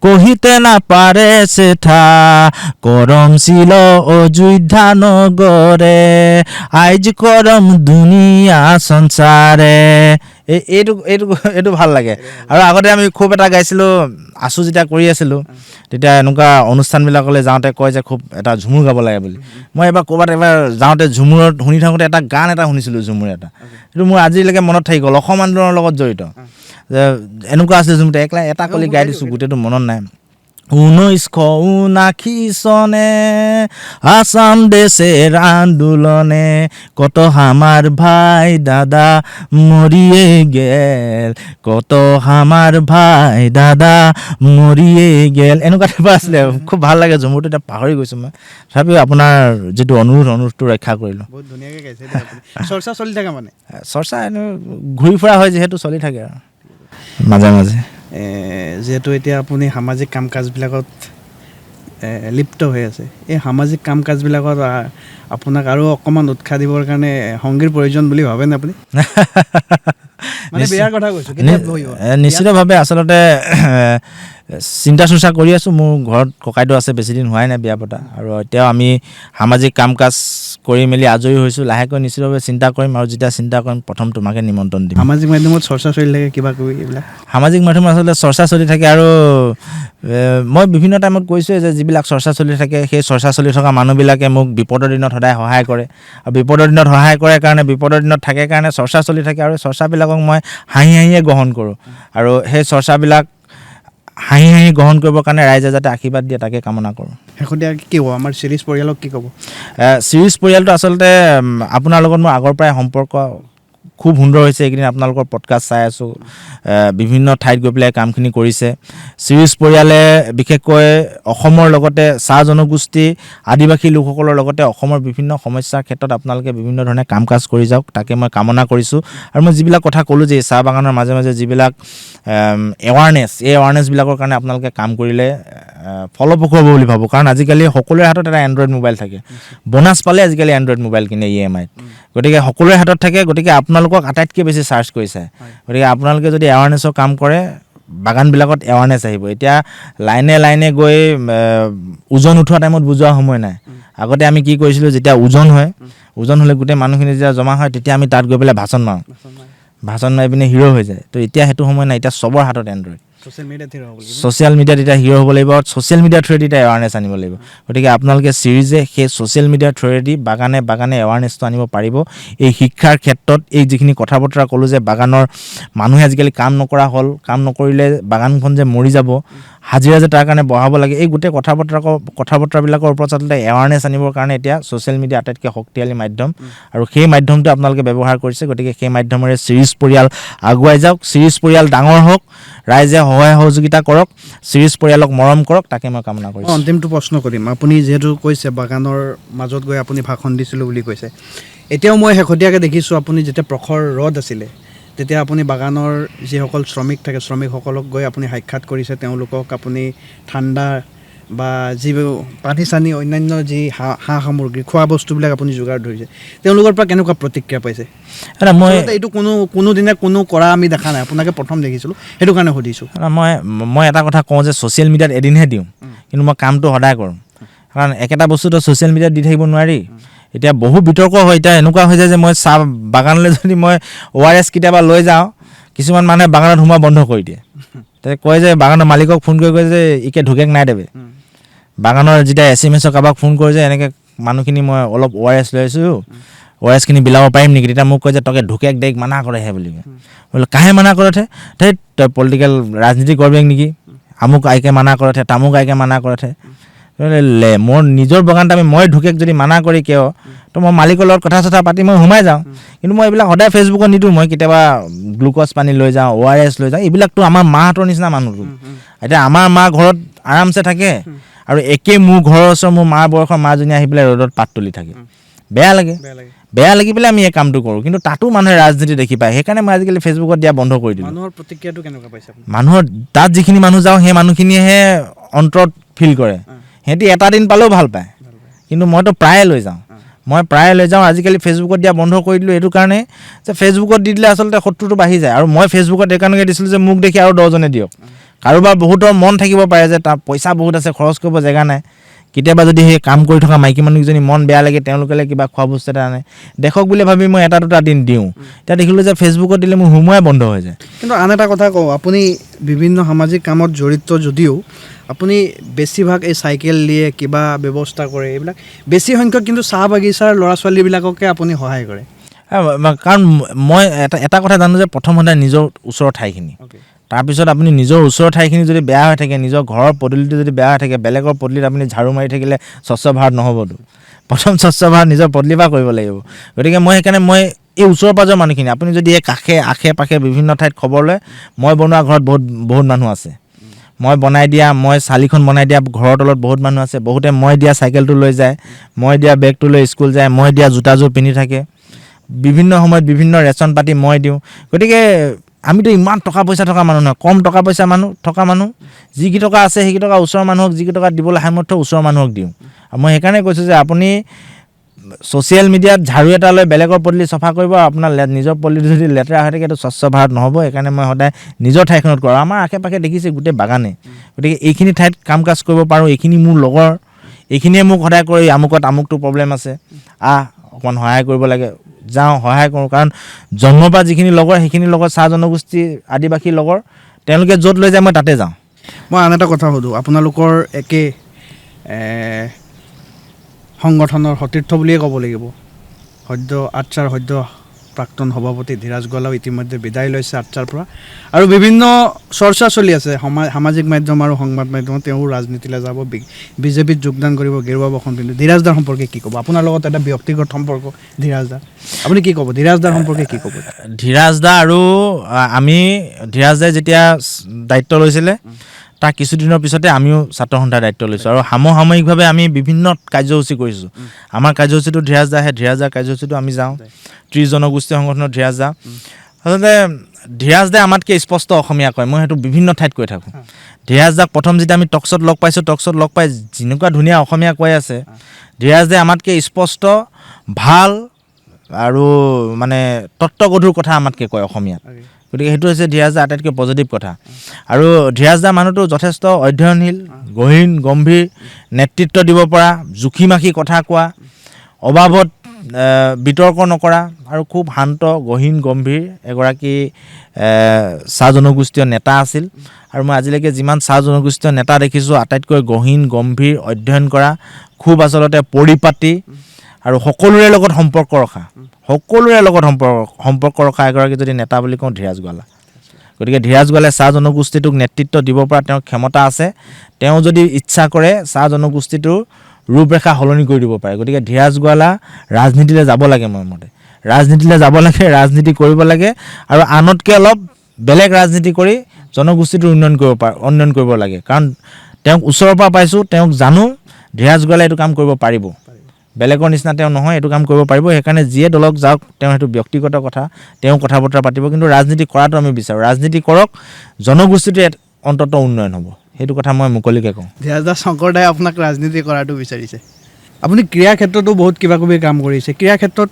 কহিতে না পারে সেঠা করম ছিল অযোধ্যা নগরে আইজ করম দুনিয়া সংসারে এইটো ভাল লাগে আৰু আগতে আমি খুব এটা গাইছিলোঁ আছু যেতিয়া কৰি আছিলোঁ তেতিয়া এনেকুৱা অনুষ্ঠানবিলাকলৈ যাওঁতে কয় যে খুব এটা ঝুমুৰ গাব লাগে বুলি মই এবাৰ ক'ৰবাত যাওঁতে ঝুমুৰত শুনি থাকোঁতে এটা গান এটা শুনিছিলোঁ ঝুমুৰ এটা সেইটো মোৰ আজিলৈকে মনত থাকি গ'ল অসম আন্দোলনৰ লগত জড়িত যে এনেকুৱা আছিল ঝুমুৰ এটা কলি গাই দিছোঁ গোটেইটো মনত নাই 1979 সনে আসাম দেশের আন্দোলনে কত আমার ভাই দাদা মরিয়ে গেল কত আমার ভাই দাদা মরিয়ে গেল এনেকুৱা টাইপৰ আছিলে খুব ভাল লাগে ঝুমুৰটো এতিয়া পাহৰি গৈছোঁ মই তথাপিও আপোনাৰ যিটো অনুৰোধটো ৰক্ষা কৰিলোঁ বহুত ধুনীয়াকৈ গাইছে চৰ্চা চলি থাকে মানে চৰ্চা এনে ঘূৰি ফুৰা হয় যিহেতু চলি থাকে আৰু মাজে মাজে যিহেতু এতিয়া আপুনি সামাজিক কাম কাজবিলাকত লিপ্ত হৈ আছে এই সামাজিক কাম কাজবিলাকত আপোনাক আৰু অকণমান উৎসাহ দিবৰ কাৰণে সংগীৰ প্ৰয়োজন বুলি ভাবেনে আপুনি মানে বিয়াৰ কথা কৈছোঁ নিশ্চিতভাৱে আচলতে চিন্তা চৰ্চা কৰি আছোঁ মোৰ ঘৰত ককাইদেউ আছে বেছিদিন হোৱাই নাই বিয়া পতা আৰু এতিয়াও আমি সামাজিক কাম কাজ কৰি মেলি আজৰি হৈছোঁ লাহেকৈ নিশ্চিতভাৱে চিন্তা কৰিম আৰু যেতিয়া চিন্তা কৰিম প্ৰথম তোমাকে নিমন্ত্ৰণ দিম সামাজিক মাধ্যমত চৰ্চা চলি থাকে কিবা কিবি এইবিলাক সামাজিক মাধ্যমত আচলতে চৰ্চা চলি থাকে আৰু মই বিভিন্ন টাইমত কৈছোঁৱে যে যিবিলাক চৰ্চা চলি থাকে সেই চৰ্চা চলি থকা মানুহবিলাকে মোক বিপদৰ দিনত সদায় সহায় কৰে আৰু বিপদৰ দিনত সহায় কৰে কাৰণে বিপদৰ দিনত থাকে কাৰণে চৰ্চা চলি থাকে আৰু চৰ্চাবিলাকক মই হাঁহি হাঁহিয়ে গ্ৰহণ কৰোঁ আৰু সেই চৰ্চাবিলাক হাঁহি হাঁহি গ্ৰহণ কৰিবৰ কাৰণে ৰাইজে যাতে আশীৰ্বাদ দিয়ে তাকে কামনা কৰোঁ শেহতীয়াকৈ কি ক'ব আমাৰ চিৰিজ পৰিয়ালক কি ক'ব চিৰিজ পৰিয়ালটো আচলতে আপোনাৰ লগত মোৰ আগৰ পৰাই সম্পৰ্ক খুব সুন্দৰ হৈছে এইকেইদিন আপোনালোকৰ পডকাষ্ট চাই আছোঁ বিভিন্ন ঠাইত গৈ পেলাই কামখিনি কৰিছে চিৰিজ পৰিয়ালে বিশেষকৈ অসমৰ লগতে চাহ জনগোষ্ঠী আদিবাসী লোকসকলৰ লগতে অসমৰ বিভিন্ন সমস্যাৰ ক্ষেত্ৰত আপোনালোকে বিভিন্ন ধৰণে কাম কাজ কৰি যাওক তাকে মই কামনা কৰিছোঁ আৰু মই যিবিলাক কথা ক'লোঁ যে চাহ বাগানৰ মাজে মাজে যিবিলাক এৱাৰনেছ এই এৱাৰনেছবিলাকৰ কাৰণে আপোনালোকে কাম কৰিলে ফলপ্ৰসূ হ'ব বুলি ভাবোঁ কাৰণ আজিকালি সকলোৰে হাতত এটা এণ্ড্ৰইড মোবাইল থাকে বনাছ পালে আজিকালি এণ্ড্ৰইড মোবাইল কিনে EMIত গতিকে সকলোৰে হাতত থাকে গতিকে আপোনালোকক আটাইতকৈ বেছি চাৰ্জ কৰিছে গতিকে আপোনালোকে যদি এৱাৰনেছৰ কাম কৰে বাগানবিলাকত এৱাৰনেছ আহিব এতিয়া লাইনে লাইনে গৈ ওজন উঠোৱা টাইমত বুজোৱা সময় নাই আগতে আমি কি কৰিছিলোঁ যেতিয়া ওজন হ'লে গোটেই মানুহখিনি যেতিয়া জমা হয় তেতিয়া আমি তাত গৈ পেলাই ভাষণ মাৰি পিনে হিৰ' হৈ যায় তো এতিয়া সেইটো সময় নাই এতিয়া চবৰ হাতত এণ্ড্ৰইড ছ'চিয়েল মিডিয়াত এতিয়া হিৰ' হ'ব লাগিব ছ'চিয়েল মিডিয়াৰ থ্ৰুৱেদি এতিয়া এৱাৰনেছ আনিব লাগিব গতিকে আপোনালোকে চিৰিজে সেই ছ'চিয়েল মিডিয়াৰ থ্ৰুৱেদি বাগানে এৱাৰনেছটো আনিব পাৰিব এই শিক্ষাৰ ক্ষেত্ৰত এই যিখিনি কথা বতৰা ক'লোঁ যে বাগানৰ মানুহে আজিকালি কাম নকৰা হ'ল কাম নকৰিলে বাগানখন যে মৰি যাব হাজিৰা যে তাৰ কাৰণে বঢ়াব লাগে এই গোটেই কথা বতৰাবিলাকৰ ওপৰত আচলতে এৱাৰনেছ আনিবৰ কাৰণে এতিয়া ছ'চিয়েল মিডিয়া আটাইতকৈ শক্তিশালী মাধ্যম আৰু সেই মাধ্যমটো আপোনালোকে ব্যৱহাৰ কৰিছে গতিকে সেই মাধ্যমেৰে চিৰিজ পৰিয়াল আগুৱাই যাওক চিৰিজ পৰিয়াল ডাঙৰ হওক ৰাইজে সহায় সহযোগিতা কৰক চিৰিজ পৰিয়ালক মৰম কৰক তাকে মই কামনা কৰিছোঁ অন্তিমটো প্ৰশ্ন কৰিম আপুনি যিহেতু কৈছে বাগানৰ মাজত গৈ আপুনি ভাষণ দিছিলোঁ বুলি কৈছে এতিয়াও মই শেহতীয়াকৈ দেখিছোঁ আপুনি যেতিয়া প্ৰখৰ ৰ'দ আছিলে তেতিয়া আপুনি বাগানৰ যিসকল শ্ৰমিক থাকে শ্ৰমিকসকলক গৈ আপুনি সাক্ষাৎ কৰিছে তেওঁলোকক আপুনি ঠাণ্ডা বা যিবোৰ পানী চানী অন্যান্য যি সা সামগ্ৰী খোৱা বস্তুবিলাক আপুনি যোগাৰ ধৰিছে তেওঁলোকৰ পৰা কেনেকুৱা প্ৰতিক্ৰিয়া পাইছে মই এইটো কোনোদিনে কোনো কৰা আমি দেখা নাই আপোনাকে প্ৰথম দেখিছিলোঁ সেইটো কাৰণে সুধিছোঁ মই এটা কথা কওঁ যে ছ'চিয়েল মিডিয়াত এদিনহে দিওঁ কিন্তু মই কামটো সদায় কৰোঁ কাৰণ একেটা বস্তুটো ছ'চিয়েল মিডিয়াত দি থাকিব নোৱাৰি এতিয়া বহু বিতৰ্ক হয় এতিয়া এনেকুৱা হৈ যায় যে মই চাহ বাগানলৈ যদি মই ORS কেতিয়াবা লৈ যাওঁ কিছুমান মানুহে বাগানত সোমোৱা বন্ধ কৰি দিয়ে তাতে কয় যে বাগানৰ মালিকক ফোন কৰি কয় যে ইকে ঢুকেক নাই দেবে বাগানৰ যেতিয়া SMS কাৰোবাক ফোন কৰে যে এনেকৈ মানুহখিনি মই অলপ ORS লৈ আছোঁ ORSখিনি বিলাব পাৰিম নেকি তেতিয়া মোক কয় যে তকে ঢুকেক দেখ মানা কৰেহে বুলি কয় বোলে কাহে মানা কৰেথে ধেই তই পলিটিকেল ৰাজনীতি কৰবেক নেকি আমুক আইকে মানা কৰেথে তামুক আইকে মানা কৰেথে মোৰ নিজৰ বাগানত মই ঢুকেক যদি মানা কৰি কিয় তো মই মালিকৰ লগত কথা পাতি মই সোমাই যাওঁ কিন্তু মই এইবিলাক সদায় ফেচবুকত নিদিওঁ মই কেতিয়াবা গ্লুক'জ পানী লৈ যাওঁ ORS লৈ যাওঁ এইবিলাকতো আমাৰ মাহঁতৰ নিচিনা মানুহটো এতিয়া আমাৰ মা ঘৰত আৰামছে থাকে আৰু একে মোৰ ঘৰৰ ওচৰৰ মোৰ মাৰ বয়সৰ মাজনী আহি পেলাই ৰ'দত পাত তুলি থাকে বেয়া লাগি পেলাই আমি এই কামটো কৰোঁ কিন্তু তাতো মানুহে ৰাজনীতি দেখি পায় সেইকাৰণে মই আজিকালি ফেচবুকত দিয়া বন্ধ কৰি দিলোঁ মানুহৰ প্ৰতিক্ৰিয়াটো কেনেকুৱা পাইছে মানুহৰ তাত যিখিনি মানুহ যাওঁ সেই মানুহখিনিয়েহে অন্তৰত ফিল কৰে সিহঁতি এটা দিন পালেও ভাল পায় কিন্তু মইতো প্ৰায়ে লৈ যাওঁ মই প্ৰায় লৈ যাওঁ। আজিকালি ফেচবুকত দিয়া বন্ধ কৰি দিলোঁ এইটো কাৰণে যে ফেচবুকত দি দিলে আচলতে শত্ৰুটো বাঢ়ি যায়। আৰু মই ফেচবুকত এইকাৰণে দিছিলোঁ যে মোক দেখি আৰু 10জনে দিয়ক। কাৰোবাৰ বহুতৰ মন থাকিব পাৰে যে তাৰ পইচা বহুত আছে, খৰচ কৰিব জেগা নাই। কেতিয়াবা যদি সেই কাম কৰি থকা মাইকী মানুহকেইজনী মন বেয়া লাগে, তেওঁলোকে কিবা খোৱা বস্তু এটা আনে, দেখক বুলি ভাবি মই এটা দুটা দিন দিওঁ। এতিয়া দেখিলোঁ যে ফেচবুকত দিলে মোৰ হুমুৱাই বন্ধ হৈ যায়। কিন্তু আন এটা কথা কওঁ, আপুনি বিভিন্ন সামাজিক কামত জড়িত যদিও আপুনি বেছিভাগ এই চাইকেল দিয়ে কিবা ব্যৱস্থা কৰে, এইবিলাক বেছি সংখ্যক কিন্তু চাহ বাগিচাৰ ল'ৰা ছোৱালীবিলাককে আপুনি সহায় কৰে। কাৰণ মই এটা কথা জানো যে প্ৰথমতে নিজৰ ওচৰৰ ঠাইখিনি, তাৰপিছত আপুনি নিজৰ ওচৰৰ ঠাইখিনি যদি বেয়া হৈ থাকে, নিজৰ ঘৰৰ পদূলিটো যদি বেয়া হৈ থাকে, বেলেগৰ পদূলিত আপুনি ঝাৰু মাৰি থাকিলে স্বচ্ছ ভাৰত নহ'বতো। প্ৰথম স্বচ্ছ ভাৰত নিজৰ পদূলিৰ পৰা কৰিব লাগিব। গতিকে মই সেইকাৰণে মই এই ওচৰৰ পাজৰ মানুহখিনি, আপুনি যদি এই আশে পাশে বিভিন্ন ঠাইত খবৰ লয়, মই বনোৱা ঘৰত বহুত মানুহ আছে। মই বনাই দিয়া, মই চালিখন বনাই দিয়া ঘৰৰ তলত বহুত মানুহ আছে। বহুতে মই দিয়া চাইকেলটো লৈ যায়, মই দিয়া বেগটো লৈ স্কুল যায়, মই দিয়া জোতাযোৰ পিন্ধি থাকে। বিভিন্ন সময়ত বিভিন্ন ৰেচন পাতি মই দিওঁ। গতিকে আমিতো ইমান টকা পইচা থকা মানুহ নহয়, কম টকা পইচা থকা মানুহ। যিকেইটকা আছে সেইকেইটকা ওচৰৰ মানুহক, যিকেইটকা দিবলৈ সামৰ্থ্য ওচৰৰ মানুহক দিওঁ। আৰু মই সেইকাৰণে কৈছোঁ যে আপুনি ছ'চিয়েল মিডিয়াত ঝাৰু এটা লৈ বেলেগৰ পদূলি চফা কৰিব, আৰু আপোনাৰ নিজৰ পদূলিটো যদি লেতেৰা হৈ থাকে এইটো স্বচ্ছ ভাৰত নহ'ব। সেইকাৰণে মই সদায় নিজৰ ঠাইখনত কৰোঁ। আমাৰ আশে পাশে দেখিছে গোটেই বাগানে। গতিকে এইখিনি ঠাইত কাম কাজ কৰিব পাৰোঁ, এইখিনি মোৰ লগৰ, এইখিনিয়ে মোক সদায় কৰি আমুকটো প্ৰব্লেম আছে, অকণমান সহায় কৰিব লাগে, যাওঁ সহায় কৰোঁ। কাৰণ জন্মৰ পৰা যিখিনি লগৰ, সেইখিনি লগৰ চাহ জনগোষ্ঠী আদিবাসী লগৰ, তেওঁলোকে য'ত লৈ যায় মই তাতে যাওঁ। মই আন এটা কথা সুধোঁ, আপোনালোকৰ একে সংগঠনৰ সতীৰ্থ বুলিয়ে ক'ব লাগিব, আটচাৰ সদ্য প্ৰাক্তন সভাপতি ধীৰাজ গোৱালাও ইতিমধ্যে বিদায় লৈছে আটচাৰ পৰা। আৰু বিভিন্ন চৰ্চা চলি আছে সামাজিক মাধ্যম আৰু সংবাদ মাধ্যমত, তেওঁ ৰাজনীতিলৈ যাব, বিজেপিত যোগদান কৰিব, গেৰুৱা বসন পিন্ধি। ধীৰাজদাৰ সম্পৰ্কে কি ক'ব? আপোনাৰ লগত এটা ব্যক্তিগত সম্পৰ্ক ধীৰাজদা, আপুনি কি ক'ব ধীৰাজদাৰ সম্পৰ্কে কি ক'ব? ধীৰাজদা আৰু ধীৰাজদাই যেতিয়া দায়িত্ব লৈছিলে, তাৰ কিছুদিনৰ পিছতে আমিও ছাত্ৰ সন্থাৰ দায়িত্ব লৈছোঁ। আৰু সাময়িকভাৱে আমি বিভিন্ন কাৰ্যসূচী কৰিছোঁ। আমাৰ কাৰ্যসূচীটো ধীৰাজদা আহে, ধীৰাজদাৰ কাৰ্যসূচীটো আমি যাওঁ। 30 জনগোষ্ঠী সংগঠনৰ ধীৰাজদা। আচলতে ধীৰাজদাই আমাতকৈ স্পষ্ট অসমীয়া কয়, মই সেইটো বিভিন্ন ঠাইত কৈ থাকোঁ। ধীৰাজদাক প্ৰথম যেতিয়া আমি টকশ্বত লগ পাইছোঁ, টকশ্বত লগ পাই যেনেকুৱা ধুনীয়া অসমীয়া কৈ আছে, ধীৰাজদাই আমাতকৈ স্পষ্ট, ভাল আৰু মানে তত্ত্বগধুৰ কথা আমাতকৈ কয় অসমীয়াত। গতিকে সেইটো হৈছে ধীৰাজদাৰ আটাইতকৈ পজিটিভ কথা। আৰু ধীৰাজদাৰ মানুহটো যথেষ্ট অধ্যয়নশীল, গহীন গম্ভীৰ, নেতৃত্ব দিব পৰা, জুখি মাখি কথা কোৱা, অবাবত বিতৰ্ক নকৰা, আৰু খুব শান্ত গহীন গম্ভীৰ এগৰাকী চাহ জনগোষ্ঠীয় নেতা আছিল। আৰু মই আজিলৈকে যিমান চাহ জনগোষ্ঠীয় নেতা দেখিছোঁ, আটাইতকৈ গহীন গম্ভীৰ, অধ্যয়ন কৰা, খুব আচলতে পৰিপাটি আৰু সকলোৰে লগত সম্পৰ্ক ৰখা এগৰাকী যদি নেতা বুলি কওঁ, ধীৰাজ গোৱালা। গতিকে ধীৰাজ গোৱালাই চাহ জনগোষ্ঠীটোক নেতৃত্ব দিব পৰা তেওঁৰ ক্ষমতা আছে। তেওঁ যদি ইচ্ছা কৰে চাহ জনগোষ্ঠীটোৰ ৰূপৰেখা সলনি কৰি দিব পাৰে। গতিকে ধীৰাজ গোৱালা ৰাজনীতিলৈ যাব লাগে, মোৰ মতে ৰাজনীতিলৈ যাব লাগে, ৰাজনীতি কৰিব লাগে, আৰু আনতকৈ অলপ বেলেগ ৰাজনীতি কৰি জনগোষ্ঠীটোৰ উন্নয়ন কৰিব লাগে। কাৰণ তেওঁক ওচৰৰ পৰা পাইছোঁ, তেওঁক জানো, ধীৰাজ গোৱালাই এইটো কাম কৰিব পাৰিব। বেলেগৰ নিচিনা তেওঁ নহয়, এইটো কাম কৰিব পাৰিব। সেইকাৰণে যিয়ে দলক যাওক, তেওঁ সেইটো ব্যক্তিগত কথা, তেওঁ কথা বতৰা পাতিব, কিন্তু ৰাজনীতি কৰাটো আমি বিচাৰোঁ। ৰাজনীতি কৰক, জনগোষ্ঠীটোৰ অন্ততঃ উন্নয়ন হ'ব, সেইটো কথা মই মুকলিকৈ কওঁ। ধীৰাজদা শংকৰদাই আপোনাক ৰাজনীতি কৰাটো বিচাৰিছে। আপুনি ক্ৰীড়া ক্ষেত্ৰতো বহুত কিবা কিবি কাম কৰিছে। ক্ৰীড়া ক্ষেত্ৰত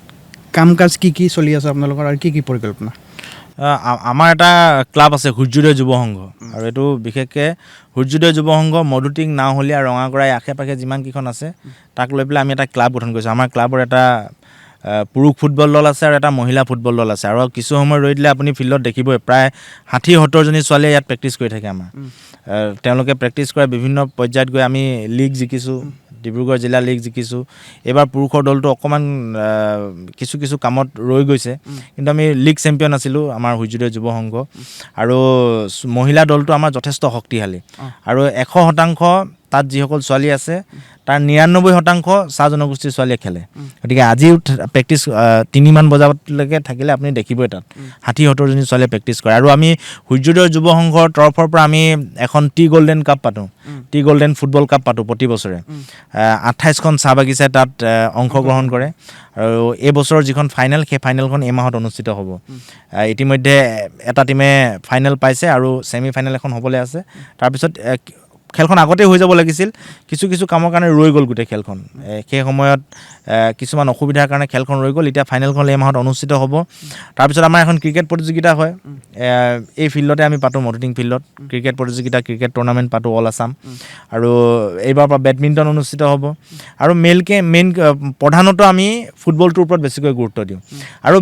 কাম কাজ কি চলি আছে আপোনালোকৰ, আৰু কি পৰিকল্পনা? আমাৰ এটা ক্লাব আছে, সূৰ্যোদয় যুৱ সংঘ। আৰু এইটো বিশেষকৈ সূৰ্যোদয় যুৱ সংঘ মধুটিং, নাওহলীয়া, ৰঙাগড়াই আশে পাশে যিমানকেইখন আছে, তাক লৈ পেলাই আমি এটা ক্লাব গঠন কৰিছোঁ। আমাৰ ক্লাবৰ এটা পুৰুষ ফুটবল দল আছে আৰু এটা মহিলা ফুটবল দল আছে। আৰু কিছু সময় ৰৈ দিলে আপুনি ফিল্ডত দেখিবই, প্ৰায় 60-70জনী ছোৱালীয়ে ইয়াত প্ৰেক্টিচ কৰি থাকে আমাৰ। তেওঁলোকে প্ৰেক্টিচ কৰে, বিভিন্ন পৰ্যায়ত গৈ আমি লীগ জিকিছোঁ, ডিব্ৰুগড় জিলা লীগ জিকিছোঁ। এইবাৰ পুৰুষৰ দলটো অকণমান কিছু কামত ৰৈ গৈছে, কিন্তু আমি লীগ চেম্পিয়ন আছিলোঁ আমাৰ সূৰ্যোদয় যুৱ সংঘ। আৰু মহিলা দলটো আমাৰ যথেষ্ট শক্তিশালী। আৰু 100% তাত যিসকল ছোৱালী আছে, তাৰ 99% চাহ জনগোষ্ঠীৰ ছোৱালীয়ে খেলে। গতিকে আজিও প্ৰেক্টিচ 3মান বজালৈকে থাকিলে আপুনি দেখিবই, তাত 60-70জনী ছোৱালীয়ে প্ৰেক্টিচ কৰে। আৰু আমি সূৰ্যোদয় যুৱ সংঘৰ তৰফৰ পৰা আমি এখন টি গল্ডেন কাপ পাতোঁ, টি গল্ডেন ফুটবল কাপ পাতোঁ প্ৰতি বছৰে। 28খন চাহ বাগিচাই তাত অংশগ্ৰহণ কৰে। আৰু এই বছৰৰ যিখন ফাইনেল, সেই ফাইনেলখন এই মাহত অনুষ্ঠিত হ'ব। ইতিমধ্যে এটা টীমে ফাইনেল পাইছে আৰু ছেমি ফাইনেল এখন হ'বলৈ আছে। তাৰপিছত খেলখন আগতে হৈ যাব লাগিছিল, কিছু কিছু কামৰ কাৰণে ৰৈ গ'ল গোটেই খেলখন। সেই সময়ত কিছুমান অসুবিধাৰ কাৰণে খেলখন ৰৈ গ'ল। এতিয়া ফাইনেলখন এই মাহত অনুষ্ঠিত হ'ব। তাৰপিছত আমাৰ এখন ক্ৰিকেট প্ৰতিযোগিতা হয়, এই ফিল্ডতে আমি পাতোঁ, মধুটিং ফিল্ডত ক্ৰিকেট প্ৰতিযোগিতা, ক্ৰিকেট টুৰ্ণামেণ্ট পাতোঁ অল আছাম। আৰু এইবাৰ পৰা বেডমিণ্টন অনুষ্ঠিত হ'ব। আৰু মেইন প্ৰধানতঃ আমি ফুটবলটোৰ ওপৰত বেছিকৈ গুৰুত্ব দিওঁ। আৰু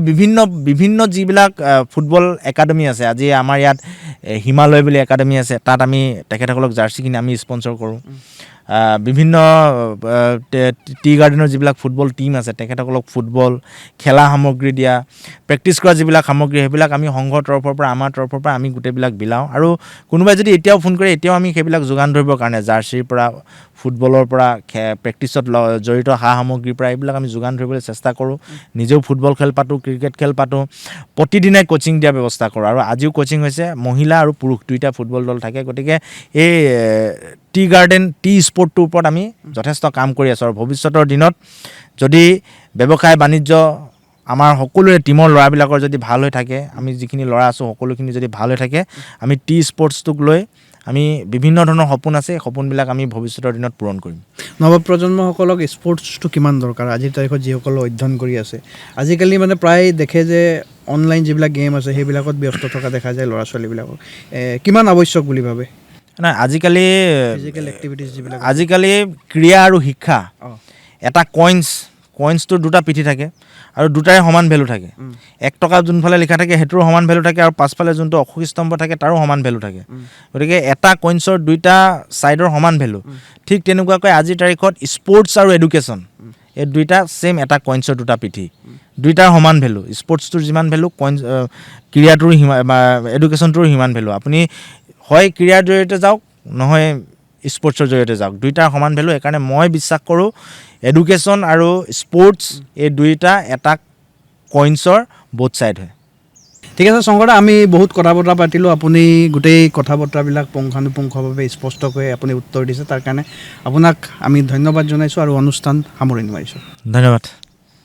বিভিন্ন যিবিলাক ফুটবল একাডেমি আছে, আজি আমাৰ ইয়াত হিমালয় বুলি একাডেমি আছে, তাত আমি তেখেতসকলক জাৰ্চি কিনি আমি স্পনচৰ কৰোঁ। বিভিন্ন টি গাৰ্ডেনৰ যিবিলাক ফুটবল টীম আছে, তেখেতসকলক ফুটবল খেলা সামগ্ৰী দিয়া, প্ৰেক্টিছ কৰা যিবিলাক সামগ্ৰী, সেইবিলাক আমি সংঘৰ তৰফৰ পৰা, আমাৰ তৰফৰ পৰা আমি গোটেইবিলাক বিলাওঁ। আৰু কোনোবাই যদি এতিয়াও ফোন কৰে, এতিয়াও আমি সেইবিলাক যোগান ধৰিবৰ কাৰণে জাৰ্চিৰ পৰা, ফুটবলৰ পৰা, প্ৰেক্টিছত জড়িত সা সামগ্ৰীৰ পৰা এইবিলাক আমি যোগান ধৰিবলৈ চেষ্টা কৰোঁ। নিজেও ফুটবল খেল পাতোঁ, ক্ৰিকেট খেল পাতোঁ, প্ৰতিদিনাই কোচিং দিয়াৰ ব্যৱস্থা কৰোঁ। আৰু আজিও কোচিং হৈছে, মহিলা আৰু পুৰুষ দুয়োটা ফুটবল দল থাকে। গতিকে এই টি গাৰ্ডেন, টি স্পৰ্টটোৰ ওপৰত আমি যথেষ্ট কাম কৰি আছোঁ। আৰু ভৱিষ্যতৰ দিনত যদি ব্যৱসায় বাণিজ্য আমাৰ সকলোৰে টীমৰ ল'ৰাবিলাকৰ যদি ভাল হৈ থাকে, আমি যিখিনি ল'ৰা আছোঁ সকলোখিনি যদি ভাল হৈ থাকে, আমি টি স্পৰ্টছটোক লৈ আমি বিভিন্ন ধৰণৰ সপোন আছে, সপোনবিলাক আমি ভৱিষ্যতৰ দিনত পূৰণ কৰিম। নৱপ্ৰজন্মসকলক স্পৰ্টছটো কিমান দৰকাৰ আজিৰ তাৰিখত, যিসকলে অধ্যয়ন কৰি আছে? আজিকালি মানে প্ৰায় দেখে যে অনলাইন যিবিলাক গেম আছে সেইবিলাকত ব্যস্ত থকা দেখা যায় ল'ৰা ছোৱালীবিলাকক। কিমান আৱশ্যক বুলি ভাবে? নাই, আজিকালি ফিজিকেল এক্টিভিটিজ যিবিলাক, আজিকালি ক্ৰীড়া আৰু শিক্ষা এটা কইন্সটোৰ দুটা পিঠি থাকে আৰু দুটাৰে সমান ভেলু থাকে। 1 টকা যোনফালে লিখা থাকে সেইটোৰো সমান ভেলু থাকে, আৰু পাছফালে যোনটো অশোক স্তম্ভ থাকে তাৰো সমান ভেলু থাকে। গতিকে এটা কইন্সৰ দুইটা ছাইডৰ সমান ভেলু। ঠিক তেনেকুৱাকৈ আজিৰ তাৰিখত স্পৰ্টছ আৰু এডুকেশ্যন, এই দুইটা ছেইম এটা কইন্সৰ দুটা পিঠি, দুইটাৰ সমান ভেলু। স্পৰ্টছটোৰ যিমান ভেলু, ক্ৰীড়াটোৰ এডুকেশ্যনটোৰো সিমান ভেলু। আপুনি হয় ক্ৰীড়াৰ জৰিয়তে যাওক, নহয় স্পৰ্টছৰ জৰিয়তে যাওক, দুইটাৰ সমান ভেলু। সেইকাৰণে মই বিশ্বাস কৰোঁ এডুকেশ্যন আৰু স্পৰ্টছ এই দুইটা এটা কইন্সৰ বোথ ছাইড হয়। ঠিক আছে শংকৰদা, আমি বহুত কথা বতৰা পাতিলোঁ। আপুনি গোটেই কথা বতৰাবিলাক পুংখানুপুংখভাৱে স্পষ্টকৈ আপুনি উত্তৰ দিছে, তাৰ কাৰণে আপোনাক আমি ধন্যবাদ জনাইছোঁ আৰু অনুষ্ঠান সামৰণি মাৰিছোঁ। ধন্যবাদ।